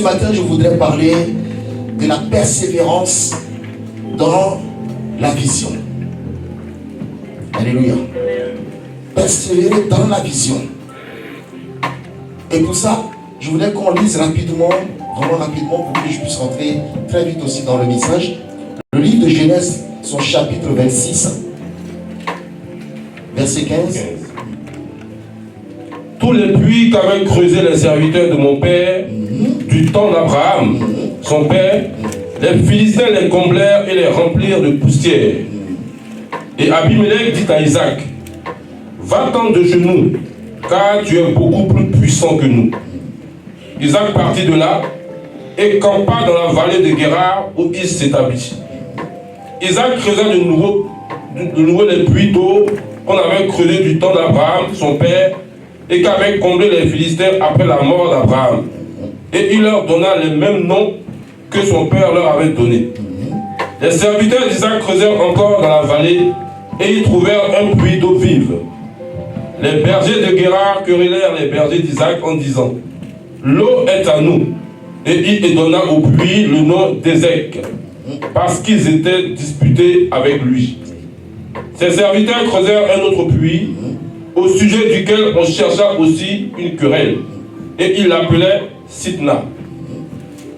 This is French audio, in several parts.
matin, je voudrais parler de la persévérance dans la vision. Alléluia. Persévérer dans la vision. Et pour ça, je voudrais qu'on lise rapidement, vraiment rapidement, pour que je puisse rentrer très vite aussi dans le message. Le livre de Genèse, son chapitre 26, verset 15. Tous les puits qu'avaient creusés les serviteurs de mon père, du temps d'Abraham, son père, les Philistins les comblèrent et les remplirent de poussière. Et Abimelech dit à Isaac, va-t'en de genoux, car tu es beaucoup plus puissant que nous. Isaac partit de là et campa dans la vallée de Guérar où il s'établit. Isaac creusa de nouveau les puits d'eau qu'on avait creusés du temps d'Abraham, son père, et qu'avaient comblé les Philistins après la mort d'Abraham. Et il leur donna les mêmes noms que son père leur avait donnés. Les serviteurs d'Isaac creusèrent encore dans la vallée et y trouvèrent un puits d'eau vive. Les bergers de Guérar querellèrent les bergers d'Isaac en disant, l'eau est à nous. Et il donna au puits le nom d'Ézek, parce qu'ils étaient disputés avec lui. Ses serviteurs creusèrent un autre puits, au sujet duquel on chercha aussi une querelle, et il l'appelait Sitna.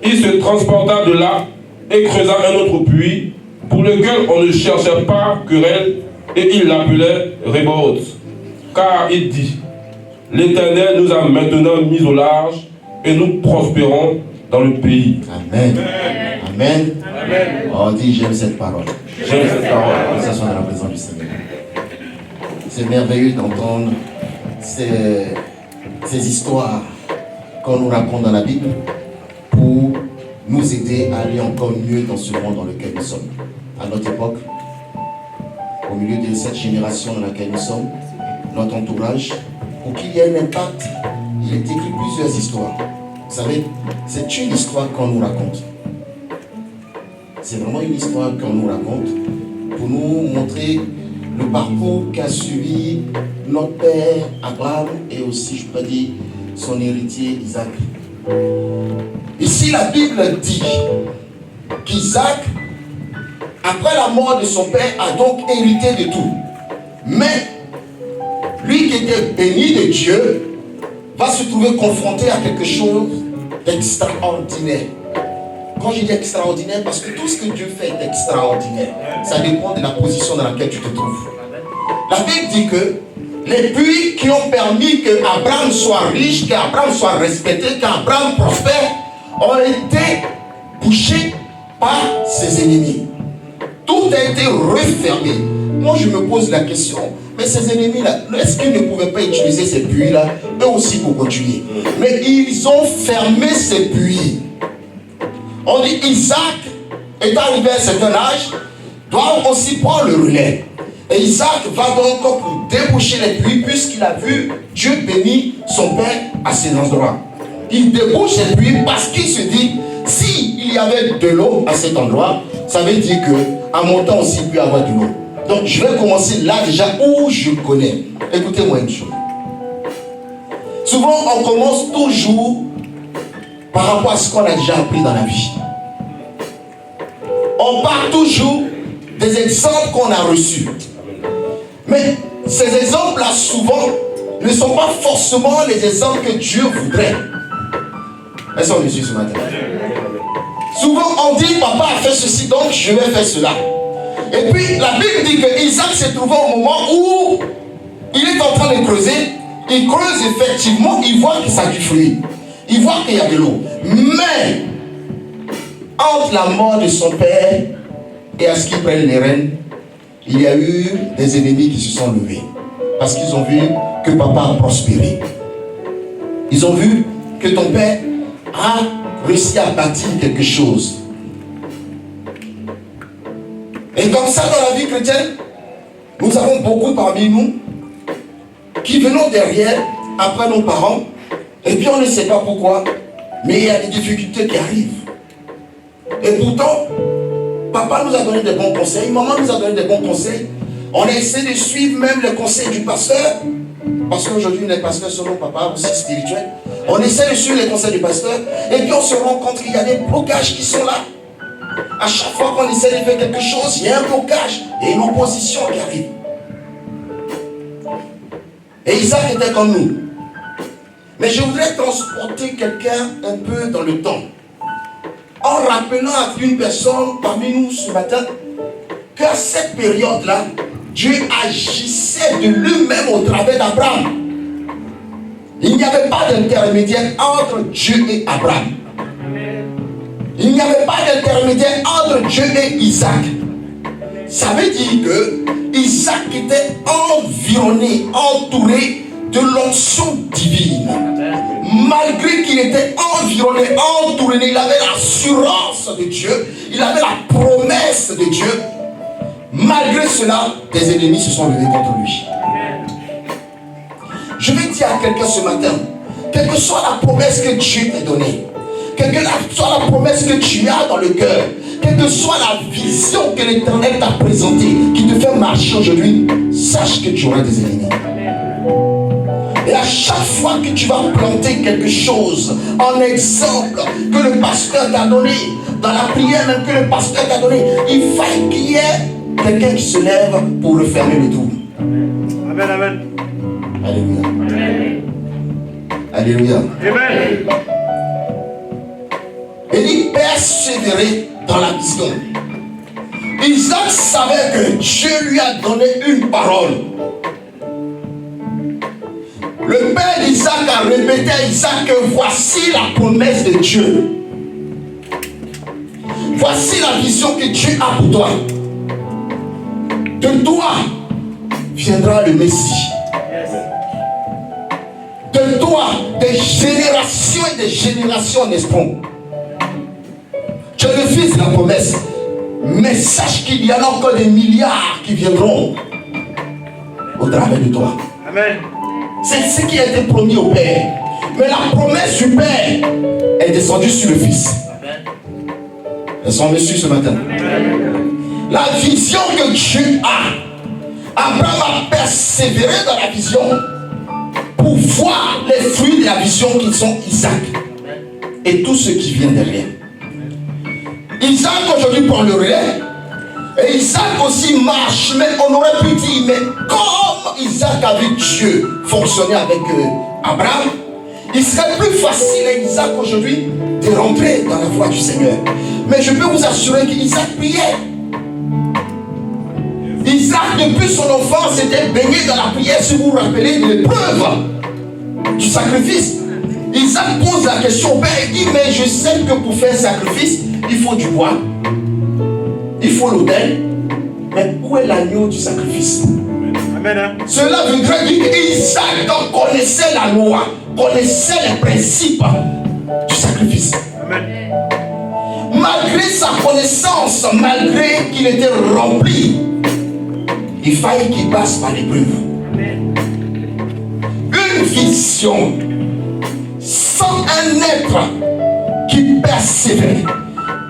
Il se transporta de là et creusa un autre puits, pour lequel on ne cherchait pas querelle, et il l'appelait Rebaoth. Car il dit, l'Éternel nous a maintenant mis au large, et nous prospérons dans le pays. Amen. Amen. Amen. On dit, j'aime cette parole. J'aime cette parole. Que ça soit dans la présence du Seigneur. C'est merveilleux d'entendre ces histoires qu'on nous raconte dans la Bible pour nous aider à aller encore mieux dans ce monde dans lequel nous sommes. À notre époque, au milieu de cette génération dans laquelle nous sommes, notre entourage, pour qu'il y ait un impact, il est écrit plusieurs histoires. Vous savez, c'est une histoire qu'on nous raconte. C'est vraiment une histoire qu'on nous raconte pour nous montrer le parcours qu'a suivi notre père Abraham et aussi, je peux dire, son héritier Isaac. Ici, la Bible dit qu'Isaac, après la mort de son père, a donc hérité de tout. Mais lui qui était béni de Dieu va se trouver confronté à quelque chose d'extraordinaire. Quand je dis extraordinaire, parce que tout ce que Dieu fait est extraordinaire. Ça dépend de la position dans laquelle tu te trouves. La Bible dit que les puits qui ont permis qu'Abraham soit riche, qu'Abraham soit respecté, qu'Abraham prospère, ont été bouchés par ses ennemis. Tout a été refermé. Moi, je me pose la question, mais ces ennemis-là, est-ce qu'ils ne pouvaient pas utiliser ces puits-là, eux aussi pour continuer? Mais ils ont fermé ces puits. On dit Isaac est arrivé à un certain âge, doit aussi prendre le relais. Et Isaac va donc pour déboucher les puits, puisqu'il a vu Dieu bénir son père à ces endroits. Il débouche les puits parce qu'il se dit, s'il y avait de l'eau à cet endroit, ça veut dire qu'à mon temps aussi il peut y avoir de l'eau. Donc je vais commencer là déjà où je connais. Écoutez-moi une chose. Souvent on commence toujours par rapport à ce qu'on a déjà appris dans la vie. On part toujours des exemples qu'on a reçus. Mais ces exemples-là, souvent, ne sont pas forcément les exemples que Dieu voudrait. Est-ce qu'on me suit ce matin? Souvent, on dit, papa a fait ceci, donc je vais faire cela. Et puis, la Bible dit que Isaac s'est trouvé au moment où il est en train de creuser. Il creuse effectivement, il voit que ça a du fruit. Il voit qu'il y a de l'eau. Mais, entre la mort de son père et à ce qu'il prenne les rênes, il y a eu des ennemis qui se sont levés. Parce qu'ils ont vu que papa a prospéré. Ils ont vu que ton père a réussi à bâtir quelque chose. Et comme ça, dans la vie chrétienne, nous avons beaucoup parmi nous qui venons derrière, après nos parents, et puis on ne sait pas pourquoi, mais il y a des difficultés qui arrivent. Et pourtant, papa nous a donné des bons conseils, maman nous a donné des bons conseils. On a essayé de suivre même les conseils du pasteur, parce qu'aujourd'hui les pasteurs sont nos papas aussi spirituels. On essaie de suivre les conseils du pasteur et puis on se rend compte qu'il y a des blocages qui sont là. À chaque fois qu'on essaie de faire quelque chose, il y a un blocage et une opposition qui arrive. Et Isaac était comme nous. Mais je voudrais transporter quelqu'un un peu dans le temps. En rappelant à une personne parmi nous ce matin qu'à cette période-là, Dieu agissait de lui-même au travers d'Abraham. Il n'y avait pas d'intermédiaire entre Dieu et Abraham. Il n'y avait pas d'intermédiaire entre Dieu et Isaac. Ça veut dire que Isaac était environné, entouré de l'onction divine. Malgré qu'il était environné, entouré, il avait l'assurance de Dieu, il avait la promesse de Dieu. Malgré cela, des ennemis se sont levés contre lui. Je vais dire à quelqu'un ce matin, quelle que soit la promesse que Dieu t'a donnée, quelle que soit la promesse que tu as dans le cœur, quelle que soit la vision que l'Éternel t'a présentée, qui te fait marcher aujourd'hui, sache que tu auras des ennemis. Et à chaque fois que tu vas planter quelque chose, en exemple que le pasteur t'a donné, dans la prière même que le pasteur t'a donné, il faut qu'il y ait quelqu'un qui se lève pour refermer le tout. Amen, amen. Alléluia. Amen. Alléluia. Amen. Et il persévérait dans la vision. Isaac savait que Dieu lui a donné une parole. Le père d'Isaac a répété à Isaac que voici la promesse de Dieu. Voici la vision que Dieu a pour toi. De toi viendra le Messie. De toi, des générations et des générations naîtront. Tu es le fils de la promesse. Mais sache qu'il y en a encore des milliards qui viendront au travers de toi. Amen. C'est ce qui a été promis au Père. Mais la promesse du Père est descendue sur le Fils. Elles sont reçues ce matin. La vision que Dieu a, Abraham a persévéré dans la vision pour voir les fruits de la vision qui sont Isaac et tout ce qui vient derrière. Isaac aujourd'hui prend le relais. Et Isaac aussi marche, mais on aurait pu dire, mais comme Isaac a vu Dieu fonctionner avec Abraham, il serait plus facile à Isaac aujourd'hui de rentrer dans la voie du Seigneur. Mais je peux vous assurer qu'Isaac priait. Isaac, depuis son enfance, était baigné dans la prière, si vous vous rappelez de l'épreuve du sacrifice. Isaac pose la question au Père, il dit, mais je sais que pour faire sacrifice, il faut du bois. Il faut l'autel, mais où est l'agneau du sacrifice? Amen. Cela voudrait dire qu'Isaac connaissait la loi, connaissait les principes du sacrifice. Amen. Malgré sa connaissance, malgré qu'il était rempli, il fallait qu'il passe par l'épreuve. Une vision sans un être qui persévère,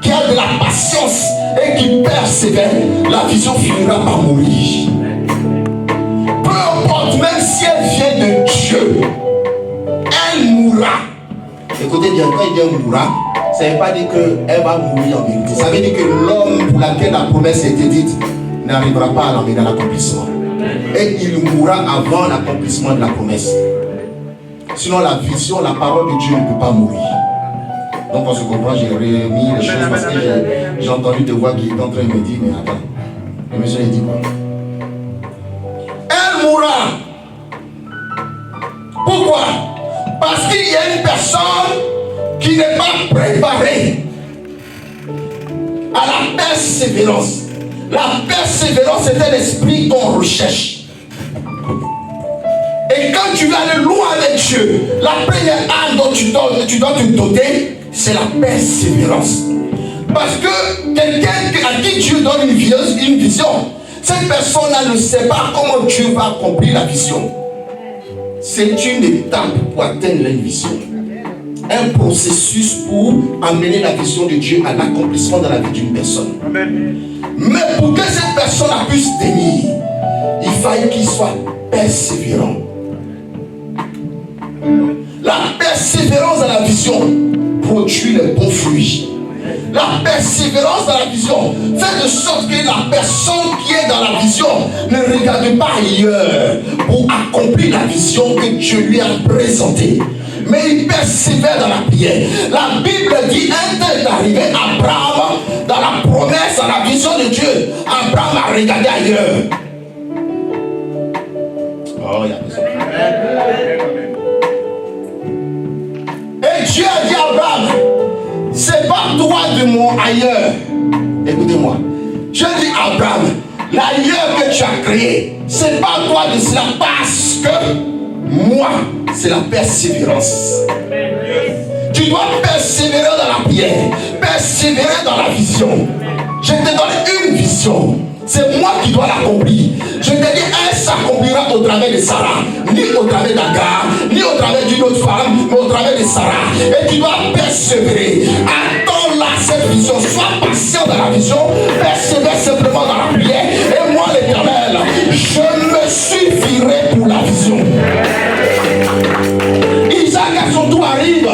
qui a de la patience et qui persévère, la vision finira par mourir. Peu importe, même si elle vient de Dieu, elle mourra. Écoutez bien, quand il dit mourra, ça ne veut pas dire qu'elle va mourir en vérité. Ça veut dire que l'homme pour lequel la promesse a été dite n'arrivera pas à l'emmener à l'accomplissement. Et il mourra avant l'accomplissement de la promesse. Sinon la vision, la parole de Dieu ne peut pas mourir. Donc on se comprend, j'ai remis les choses parce que j'ai entendu des voix qui étaient en train de me dire, mais attends, le monsieur il dit quoi? Elle mourra. Pourquoi? Parce qu'il y a une personne qui n'est pas préparée à la persévérance. La persévérance est un esprit qu'on recherche. Et quand tu vas aller loin avec Dieu, la première arme dont tu dois te doter, c'est la persévérance. Parce que quelqu'un à qui Dieu donne une vision, cette personne-là ne sait pas comment Dieu va accomplir la vision. C'est une étape pour atteindre la vision. Un processus pour amener la vision de Dieu à l'accomplissement dans la vie d'une personne. Amen. Mais pour que cette personne puisse tenir, il fallait qu'il soit persévérant. La persévérance dans la vision produit les bons fruits. La persévérance dans la vision fait de sorte que la personne qui est dans la vision ne regarde pas ailleurs pour accomplir la vision que Dieu lui a présentée. Mais il persévère dans la prière. La Bible dit, un temps est arrivé, Abraham, dans la promesse, dans la vision de Dieu, Abraham a regardé ailleurs. Oh, il y a besoin. Et Dieu a dit à Abraham, c'est pas toi de mon ailleurs. Écoutez-moi. Je dis à Abraham, l'ailleurs que tu as créé, c'est pas toi de cela parce que moi, c'est la persévérance. Tu dois persévérer dans la prière, persévérer dans la vision. Je te donne une vision. C'est moi qui dois l'accomplir. Je te dis, elle s'accomplira au travers de Sarah, ni au travers d'Agar, ni au travers d'une autre femme, mais au travers de Sarah. Et tu dois persévérer. Attends là cette vision. Sois patient dans la vision. Persévère simplement dans la prière. Et moi, l'Éternel, je me suffirai pour la vision. Isaac à son tour arrive.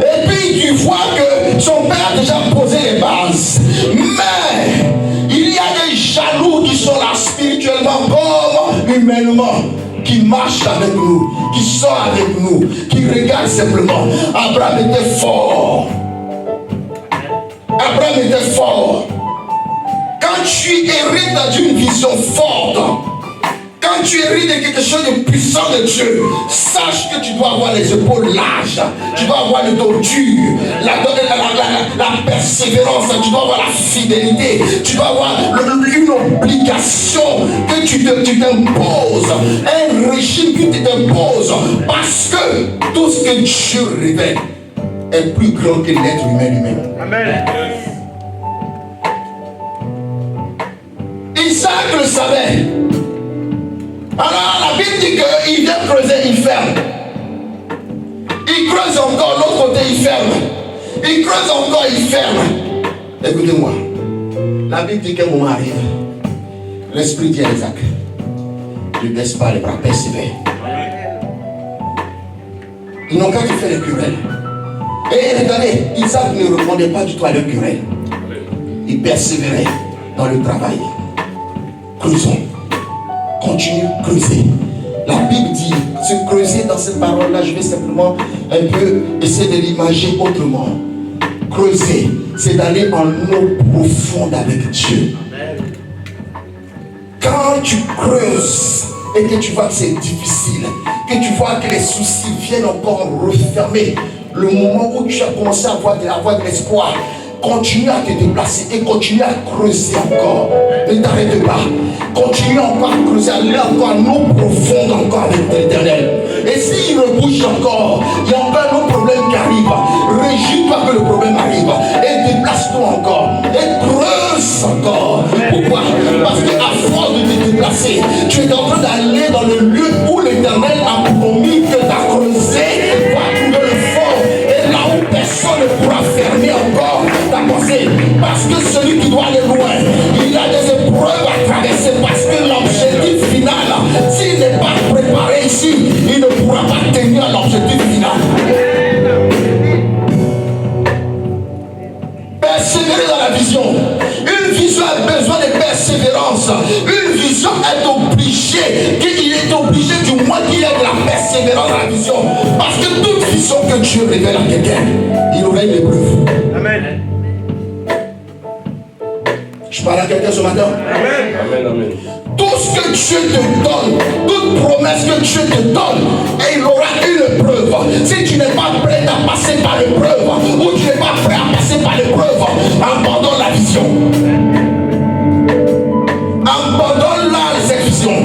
Et puis tu vois que son père a déjà posé les bases. Mais il y a des jaloux qui sont là spirituellement comme humainement, qui marchent avec nous, qui sont avec nous, qui regardent simplement. Abraham était fort. Abraham était fort. Quand tu hérites d'une vision forte, quand tu hérites de quelque chose de puissant de Dieu, sache que tu dois avoir les épaules larges, tu dois avoir le dos dur, la persévérance, tu dois avoir la fidélité, tu dois avoir une obligation que tu t'imposes, un régime que tu t'imposes, parce que tout ce que Dieu révèle est plus grand que l'être humain lui-même. Amen. Isaac le savait. Alors la Bible dit qu'il vient creuser, il ferme. Il creuse encore, l'autre côté il ferme. Il creuse encore, il ferme. Écoutez-moi. La Bible dit qu'un moment arrive. L'Esprit dit à Isaac, ne baisse pas les bras, persévère. Ils n'ont qu'à te faire les querelles. Et regardez, Isaac ne répondait pas du tout à leurs querelles. Il persévérait dans le travail. Creusons. Continue, creuser. La Bible dit, se creuser dans cette parole-là, je vais simplement un peu essayer de l'imager autrement. Creuser, c'est d'aller en eau profonde avec Dieu. Quand tu creuses et que tu vois que c'est difficile, que tu vois que les soucis viennent encore refermer, le moment où tu as commencé à avoir de l'espoir, continue à te déplacer et continue à creuser encore. Ne t'arrête pas. Continue encore à creuser, aller encore en eau profonde encore avec l'Éternel. Et s'il rebouche encore, il y a encore un autre problème qui arrive. Réjouis-toi que le problème arrive. Et déplace-toi encore. Et creuse encore. Pourquoi? Parce qu'à force de te déplacer, tu es en train d'aller dans le lieu où l'Éternel a promis que tu as creusé, va trouver le fond. Et là où personne ne pourra fermer encore ta pensée. Parce que celui qui doit aller loin, il a des épreuves à traverser. Parce que l'objectif final, s'il n'est pas préparé ici, il ne pourra pas tenir l'objectif final. Persévérer dans la vision. Une vision a besoin de persévérance. Une vision est obligée, qu'il est obligé du moins qu'il y ait de la persévérance dans la vision. Parce que toute vision que Dieu révèle à quelqu'un, il aurait une épreuve. Amen. Je parle à quelqu'un ce matin. Amen. Amen, amen. Tout ce que Dieu te donne, toute promesse que Dieu te donne, et il aura une épreuve. Si tu n'es pas prêt à passer par l'épreuve, ou tu n'es pas prêt à passer par l'épreuve, abandonne la vision. Abandonne cette vision.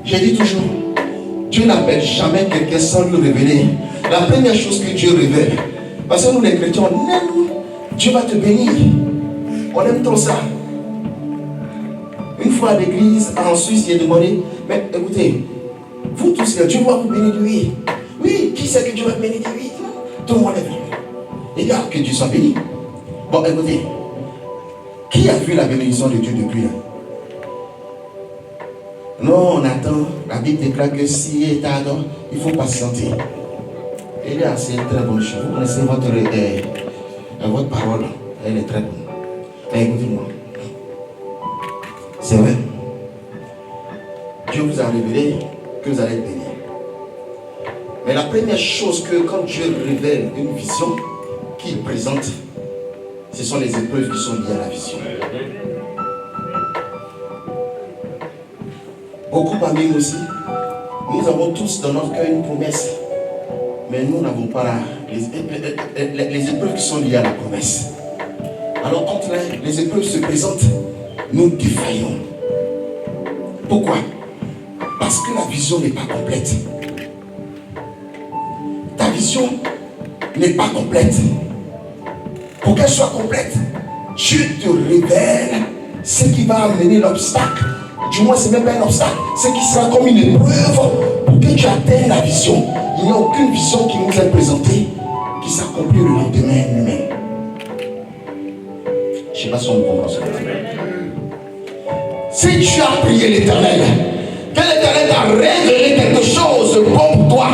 J'ai dit toujours, Dieu n'appelle jamais quelqu'un sans lui révéler la première chose que Dieu révèle. Parce que nous les chrétiens, on aime, Dieu va te bénir. On aime trop ça. Une fois à l'église, en Suisse, j'ai demandé, mais écoutez, vous tous là, Dieu va vous bénir de oui. Oui, qui sait que Dieu va bénir de oui? Tout le monde est venu. Et là, que Dieu soit béni. Bon, écoutez, qui a vu la bénédiction de Dieu depuis là? Non, on attend. La Bible déclare que si est tard, il faut patienter. Elle est assez très bonne chose. Vous connaissez votre parole. Elle est très bonne. Mais écoutez-moi. C'est vrai. Dieu vous a révélé que vous allez être béni. Mais la première chose que quand Dieu révèle une vision qu'il présente, ce sont les épreuves qui sont liées à la vision. Beaucoup parmi nous aussi, nous avons tous dans notre cœur une promesse. Mais nous n'avons pas les épreuves qui sont liées à la promesse. Alors quand les épreuves se présentent, nous défaillons. Pourquoi? Parce que la vision n'est pas complète. Ta vision n'est pas complète. Pour qu'elle soit complète, Dieu te révèle ce qui va amener l'obstacle. Du moins, ce n'est même pas un obstacle, ce qui sera comme une épreuve pour que tu atteignes la vision. Il n'y a aucune vision qui nous est présentée qui s'accomplit le lendemain lui-même. Je ne sais pas si on me comprend ça. Si tu as prié l'Éternel, que l'Éternel t'a révélé quelque chose de bon pour toi,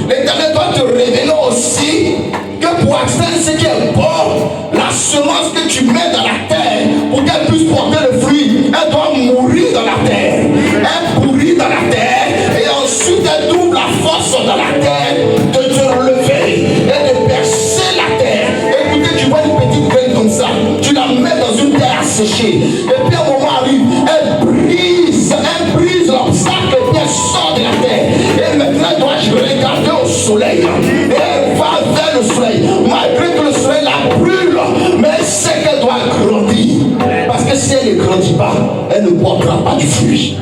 l'Éternel doit te révéler aussi que pour atteindre ce qui est bon, la semence que tu mets dans la terre, pour qu'elle puisse porter le fruit, elle doit mourir dans la terre. Elle pourrit dans la terre et ensuite elle trouve la force dans la terre de te relever et de percer la terre. Écoutez, tu vois une petite graine comme ça, tu la mets dans une terre asséchée et puis un moment arrive, elle brise l'obstacle et puis elle sort de la terre. Et maintenant, dois-je regarder au soleil et elle va vers le soleil, malgré que le soleil la brûle, mais elle sait qu'elle doit grandir. Parce que si elle ne grandit pas, elle ne portera pas du fruit.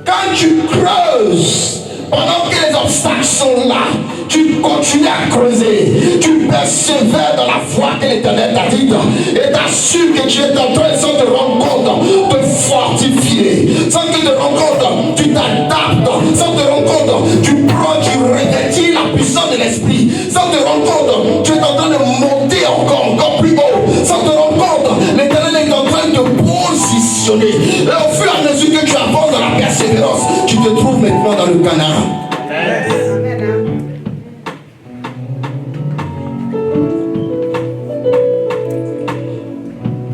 Quand tu creuses, pendant que les obstacles sont là, tu continues à creuser, tu persévères dans la foi que l'Éternel t'a dit et t'assures que tu es en train, sans te rendre compte, de fortifier, sans que tu te rends compte, tu t'adaptes, sans te rendre compte, tu prends, tu revêtis la puissance de l'esprit, sans te rendre compte, tu es en train de monter encore plus haut, sans te rendre compte, l'Éternel est en train de positionner. Et au fur et à mesure que tu avances dans la persévérance, tu te trouves maintenant dans le Canaan.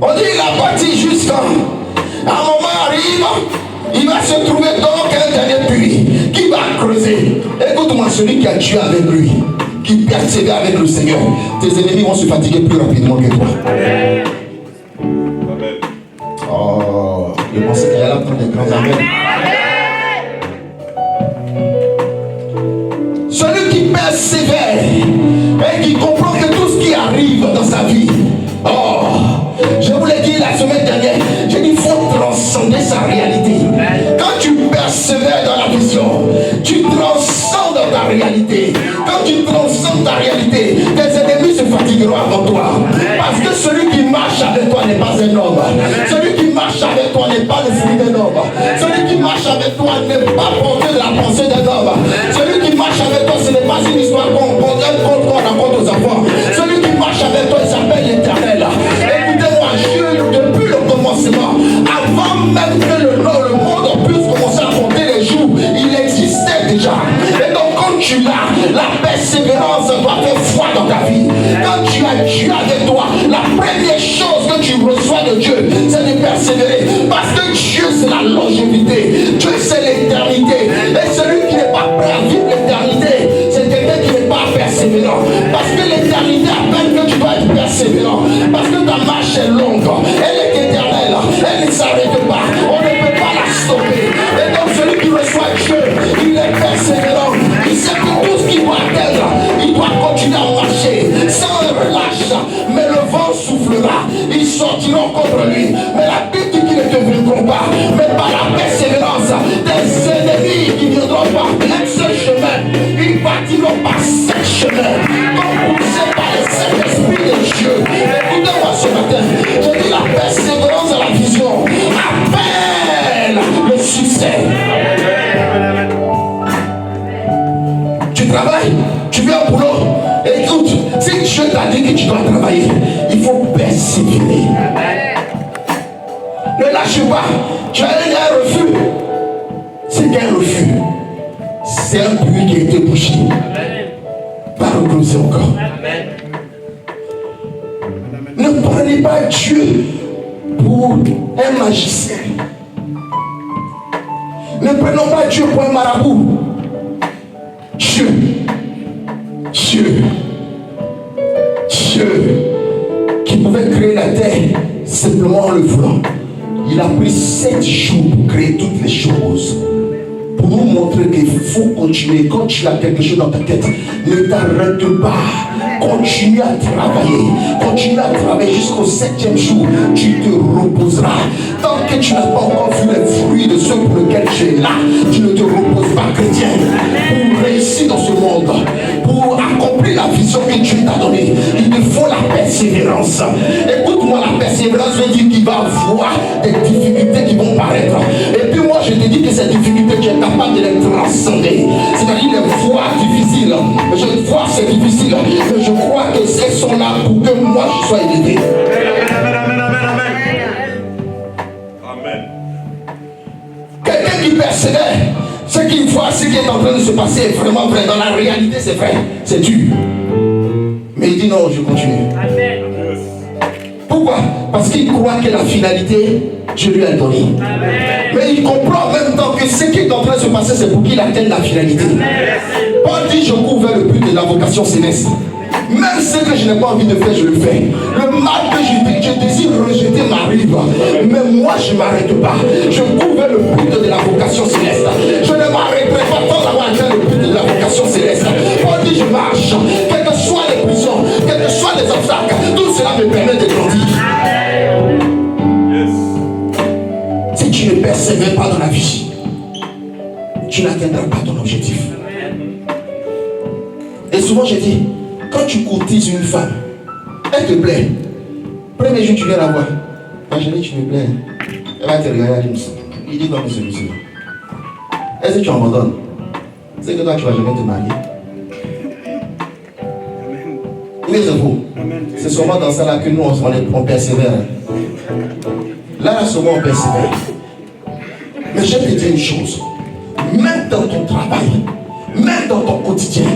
On dit il a bâti jusqu'à un moment arrive, il va se trouver donc un dernier puits qui va creuser. Écoute-moi, celui qui a Dieu avec lui, qui persévère avec le Seigneur, tes ennemis vont se fatiguer plus rapidement que toi. Oh, je pensais qu'il allait entendre des grands amen. Celui qui persévère et qui comprend que tout ce qui arrive dans sa vie, oh, je vous l'ai dit la semaine dernière, j'ai dit qu'il faut transcender sa réalité. Quand tu persévères dans la vision, tu transcendes ta réalité. Quand tu transcendes ta réalité, tes ennemis se fatigueront avant toi. Parce que celui qui marche avec toi n'est pas un homme. Celui qui marche avec toi n'est pas le fruit d'un homme. Celui qui marche avec toi n'est pas porté de la pensée d'un homme. Celui qui marche avec toi, ce n'est pas une histoire qu'on raconte aux enfants. Celui qui marche avec toi, il s'appelle l'Éternel. Écoutez-moi, depuis le commencement, avant même que le monde puisse commencer à compter les jours, il existait déjà. Et donc quand tu l'as, la persévérance doit faire foi dans ta vie. Quand tu as Dieu avec toi, la première chose que tu reçois de Dieu, c'est de persévérer. Parce que Dieu, c'est la longévité. Dieu, c'est l'éternité. Et celui qui n'est pas prêt à vivre l'éternité, c'est quelqu'un qui n'est pas persévérant. Parce que l'éternité appelle que tu dois être persévérant. Parce que ta marche est longue. Elle est éternelle. Elle ne s'arrête pas. On ne peut pas la stopper. Et donc celui qui reçoit Dieu, il est persévérant. Il sait que tout ce qu'il doit atteindre, il doit continuer à marcher sans relâche. Mais le vent soufflera. Ils sortiront contre lui. Mais la Bible dit qu'ils ne te vaincront pas. Mais par la persévérance, des ennemis qui viendront par ce chemin, ils partiront par ce chemin. Comme poussés par le Saint-Esprit de Dieu. Écoutez-moi ce matin. Je dis la persévérance à la vision appelle le succès. Tu travailles, tu viens au boulot. Écoute, si Dieu t'a dit que tu dois travailler, il faut persévérer. lâches pas. Tu as un refus. C'est qu'un refus. C'est un puits qui a été bouché. Va reposer encore. Ne prenez pas Dieu pour un magicien. Ne prenons pas Dieu pour un marabout. Dieu, qui pouvait créer la terre simplement en le voulant. Il a pris 7 jours pour créer toutes les choses. Pour nous montrer qu'il faut continuer. Quand tu as quelque chose dans ta tête, ne t'arrête pas. Continue à travailler. Continue à travailler jusqu'au 7e jour. Tu te reposeras. Tant que tu n'as pas encore vu les fruits de ce pour lequel tu es là, tu ne te reposes pas, chrétien. Pour réussir dans ce monde, pour accomplir la vision que Dieu t'a donnée, il te faut la persévérance. Écoute-moi, la persévérance veut dire qu'il va avoir des difficultés qui vont paraître. Et puis moi, je te dis que ces difficultés, tu es capable de les transcender. C'est-à-dire les voies difficiles. Je vois que c'est difficile, mais je crois que elles sont là pour que moi je sois élevé. Amen. Quelqu'un qui persévère, ce qu'il voit, ce qui est en train de se passer est vraiment vrai. Dans la réalité, c'est vrai, c'est dur. Mais il dit non, je continue. Amen. Pourquoi? Parce qu'il croit que la finalité, je lui ai donné. Mais il comprend en même temps que ce qui est en train de se passer, c'est pour qu'il atteigne la finalité. Paul dit, je cours vers le but de la vocation céleste. Même ce que je n'ai pas envie de faire, je le fais. Le mal que je désire rejeter m'arrive. Mais moi, je ne m'arrête pas. Je cours vers le but de la vocation céleste. Je ne m'arrêterai pas tant d'avoir atteint le but de la vocation céleste. Paul dit, je marche. Quelles que soient les prisons, quels que soient les obstacles, tout cela me permet de grandir. Si tu ne persévères pas dans la vie, tu n'atteindras pas ton objectif. Et souvent, je dis, quand tu courtises une femme, elle te plaît. Premier jour, tu viens la voir. Ma chérie, tu me plais. Elle va te regarder, elle dit, il dit non, mais celui-ci. Est-ce que tu abandonnes? C'est que toi, tu ne vas jamais te marier. Oui, c'est faux. C'est seulement dans ça là que nous, on persévère. Là, seulement on persévère. Mais je vais te dire une chose. Même dans ton travail, même dans ton quotidien,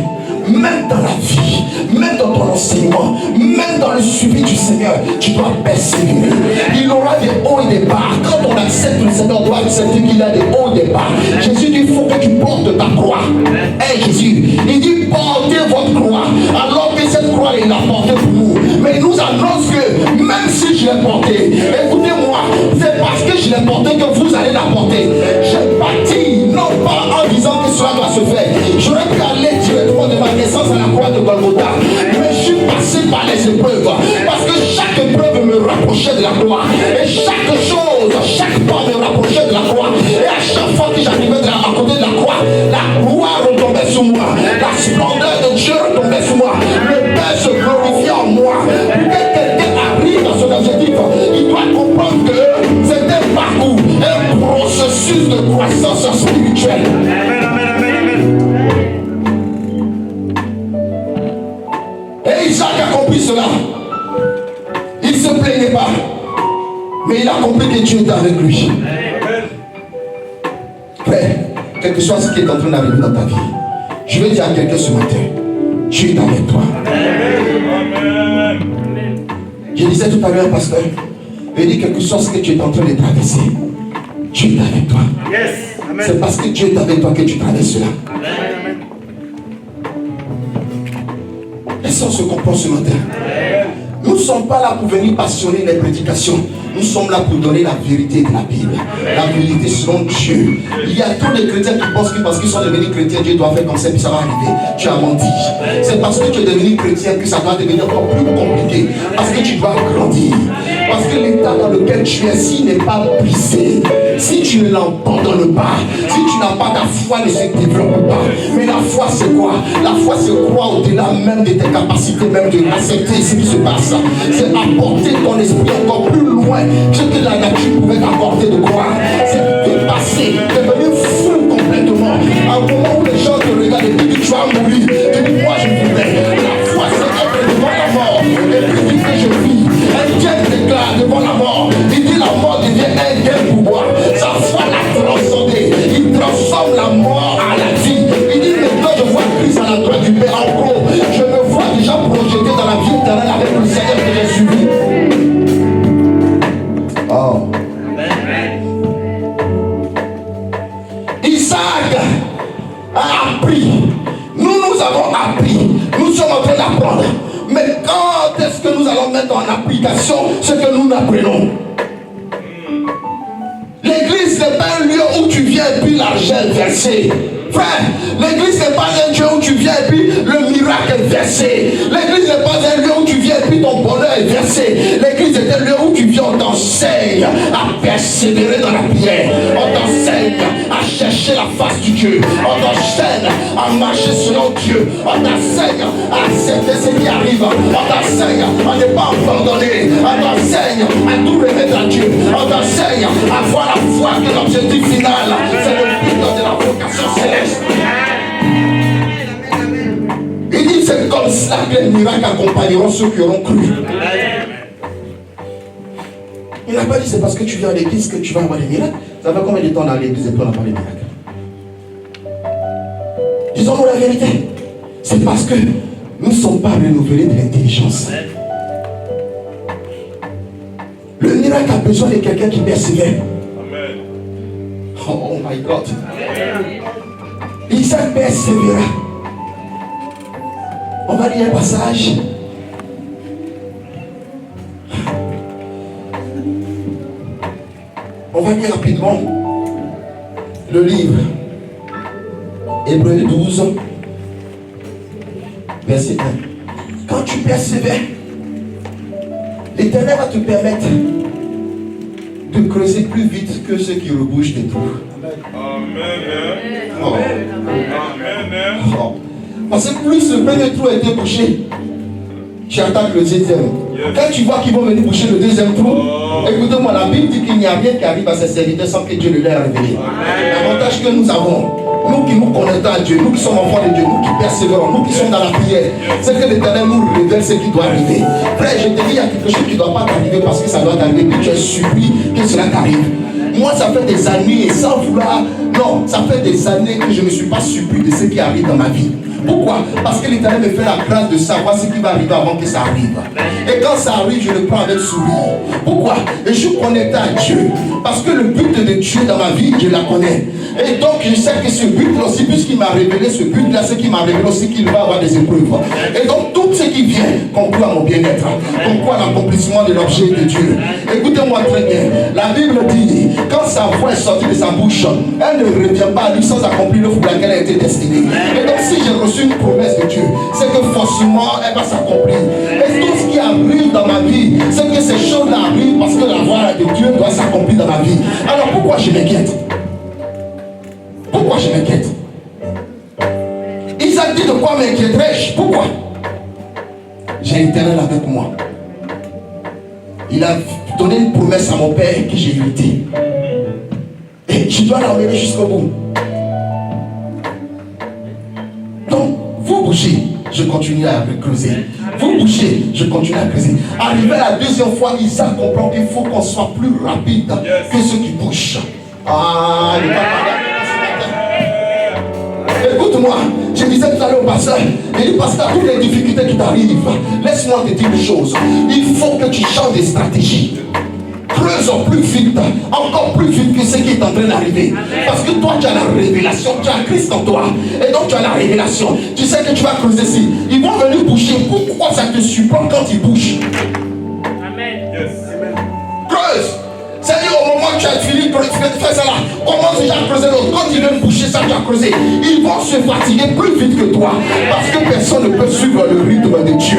même dans la vie, même dans ton enseignement, même dans le suivi du Seigneur, tu dois persévérer. Il aura des hauts et des bas. Quand on accepte le Seigneur, on doit accepter qu'il a des hauts et des bas. Jésus dit, il faut que tu portes ta croix. Jésus, il dit, portez votre croix. Alors que cette croix, il l'a portée pour nous. Mais il nous annonce que même si je l'ai portée, écoutez-moi, c'est parce que je l'ai portée que vous allez la porter. Je bâtis, non pas en disant que cela doit se faire. J'aurais pu aller directement de ma naissance à la croix de Golgotha. Mais je suis passé par les épreuves. Parce que chaque épreuve me rapprochait de la croix. Et chaque chose, chaque pas me rapprochait de la croix. Et à chaque fois que j'arrivais à côté de la croix, la gloire retombait sur moi. La splendeur de Dieu retombait sur moi. Le Père se glorifiait en moi. Pour que quelqu'un arrive à son objectif, il doit comprendre que c'est un parcours, un processus de croissance spirituelle. Amen, amen, amen, amen. Et Isaac a compris cela. Il ne se plaignait pas. Mais il a compris que Dieu était avec lui. Frère, quel que soit ce qui est en train d'arriver dans ta vie, je vais dire à quelqu'un ce matin, Dieu est avec toi. Amen. Je disais tout à l'heure, pasteur, il dit quelque chose que tu es en train de traverser. Dieu est avec toi. Yes. Amen. C'est parce que Dieu est avec toi que tu traverses cela. Amen. Laissons se comprendre ce matin. Nous ne sommes pas là pour venir passionner les prédications. Nous sommes là pour donner la vérité de la Bible. La vérité selon Dieu. Il y a trop de chrétiens qui pensent que parce qu'ils sont devenus chrétiens, Dieu doit faire comme ça et puis ça va arriver. Tu as menti. C'est parce que tu es devenu chrétien que ça doit devenir encore plus compliqué. Parce que tu dois grandir. Parce que l'état dans lequel tu es, s'il n'est pas brisé, si tu ne l'abandonnes pas, si tu n'as pas ta foi, ne se développe pas. Mais la foi, c'est quoi? La foi, c'est croire au-delà même de tes capacités, même de accepter ce qui se passe. C'est apporter ton esprit encore plus loin ce que la nature pouvait t'apporter de croire. C'est dépasser, devenir fou complètement. À un moment où les gens te regardent et disent tu vas mourir, tu dis moi je vivrai. La foi, c'est être devant la mort. Et puis dire que je vis. Un Dieu déclare devant la mort. Il dit la mort devient un gain apprendre. Mais quand est-ce que nous allons mettre en application ce que nous apprenons? L'église n'est pas un lieu où tu viens et puis l'argent est versé. Frère, l'église n'est pas un lieu où tu viens et puis le miracle est versé. L'église n'est pas un lieu où tu viens et puis ton bonheur est versé. L'église est un lieu où tu viens, on t'enseigne à persévérer dans la prière. On t'enseigne à chercher la face du Dieu. On t'enseigne à marcher selon Dieu. On t'enseigne à accepter ce qui arrive. On t'enseigne à ne pas abandonner. On t'enseigne à tout remettre à Dieu. On t'enseigne à voir la foi que l'objectif final, c'est le but de la vocation céleste. Il dit c'est comme cela que les miracles accompagneront ceux qui auront cru. Il n'a pas dit c'est parce que tu viens à l'église que tu vas avoir des miracles. Ça fait combien de temps dans l'église et puis on n'a pas les miracles? Disons-nous la vérité. C'est parce que nous ne sommes pas renouvelés de l'intelligence. Le miracle a besoin de quelqu'un qui persévère. Oh my God. Isaac persévéra. On va lire un passage. On va lire rapidement le livre. Hébreux 12, verset 1. Quand tu persévères, l'Éternel va te permettre de creuser plus vite que ceux qui rebouchent des trous. Amen. Oh. Amen. Oh. Parce que plus le premier trou a été bouché, tu attaques le deuxième. Quand tu vois qu'ils vont venir boucher le deuxième trou, écoutez-moi, la Bible dit qu'il n'y a rien qui arrive à ses serviteurs sans que Dieu ne l'ait révélé. L'avantage que nous avons, nous qui nous connectons à Dieu, nous qui sommes enfants de Dieu, nous qui persévérons, nous qui sommes dans la prière, c'est que l'Éternel nous révèle ce qui doit arriver. Frère, je te dis, il y a quelque chose qui ne doit pas t'arriver parce que ça doit t'arriver, puis tu es surpris que cela t'arrive. Moi, ça fait des années, sans vouloir, non, ça fait des années que je ne suis pas surpris de ce qui arrive dans ma vie. Pourquoi? Parce que l'Éternel me fait la grâce de savoir ce qui va arriver avant que ça arrive. Et quand ça arrive, je le prends avec sourire. Pourquoi? Et je suis connecté à Dieu. Parce que le but de Dieu dans ma vie, je la connais. Et donc, je sais que ce but-là aussi, puisqu'il m'a révélé ce but-là, c'est qu'il m'a révélé aussi qu'il va avoir des épreuves. Et donc, tout ce qui vient conclut à mon bien-être, conclut à l'accomplissement de l'objet de Dieu. Écoutez-moi très bien. La Bible dit, quand sa voix est sortie de sa bouche, elle ne revient pas à lui sans accomplir l'œuvre pour laquelle elle a été destinée. Et donc, si j'ai reçu une promesse de Dieu, c'est que forcément, elle va s'accomplir. Et tout ce qui arrive dans ma vie, c'est que ces choses-là arrivent parce que la voix de Dieu doit s'accomplir dans ma vie. Alors, pourquoi je m'inquiète? Pourquoi je m'inquiète? Isaac dit de quoi m'inquiéterais-je? Pourquoi? J'ai l'Éternel avec moi. Il a donné une promesse à mon père que j'ai hérité. Et je dois l'emmener jusqu'au bout. Donc, vous bougez, je continue à creuser. Vous bougez, je continue à creuser. Arrivé à la deuxième fois, Isaac comprend qu'il faut qu'on soit plus rapide que ceux qui bougent. Ah, il va parler. Écoute-moi, je disais tout à l'heure au pasteur, il dit pasteur, toutes les difficultés qui t'arrivent, laisse-moi te dire une chose, il faut que tu changes de stratégie. Creuse plus vite, encore plus vite que ce qui est en train d'arriver. Parce que toi tu as la révélation, tu as Christ en toi. Et donc tu as la révélation. Tu sais que tu vas creuser ici. Ils vont venir boucher. Pourquoi ça te surprend quand ils bouchent? Amen. Yes. Creuse. C'est-à-dire au moment où tu as fini de faire ça là, commence déjà à creuser l'autre. Quand ils viennent boucher ça, tu as creusé. Ils vont se fatiguer plus vite que toi. Parce que personne ne peut suivre le rythme de Dieu.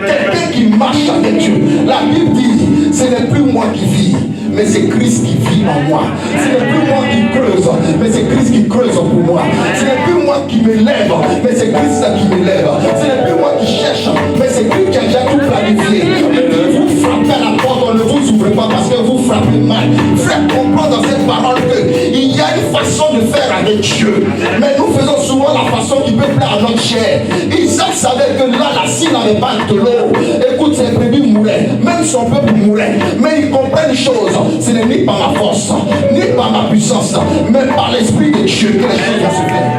Quelqu'un qui marche avec Dieu. La Bible dit, ce n'est plus moi qui vis, mais c'est Christ qui vit en moi. Ce n'est plus moi qui creuse, mais c'est Christ qui creuse pour moi. Ce n'est plus moi qui m'élève, mais c'est Christ qui m'élève. Ce n'est plus moi qui cherche, mais c'est Christ qui a déjà tout planifié. Et vous frappez à la porte, on ne vous ouvre pas parce que vous frappez mal. Frère, comprends dans cette parole qu'il y a une façon de faire avec Dieu. Mais nous faisons souvent la façon qui peut plaire à notre chair. Isaac savait que là, la scie n'avait pas de l'eau. Écoute, ses brebis mouraient, même son peuple mourait. Mais il comprend une chose, ce n'est ni par ma force, ni par ma puissance, mais par l'Esprit de Dieu que les choses vont se faire.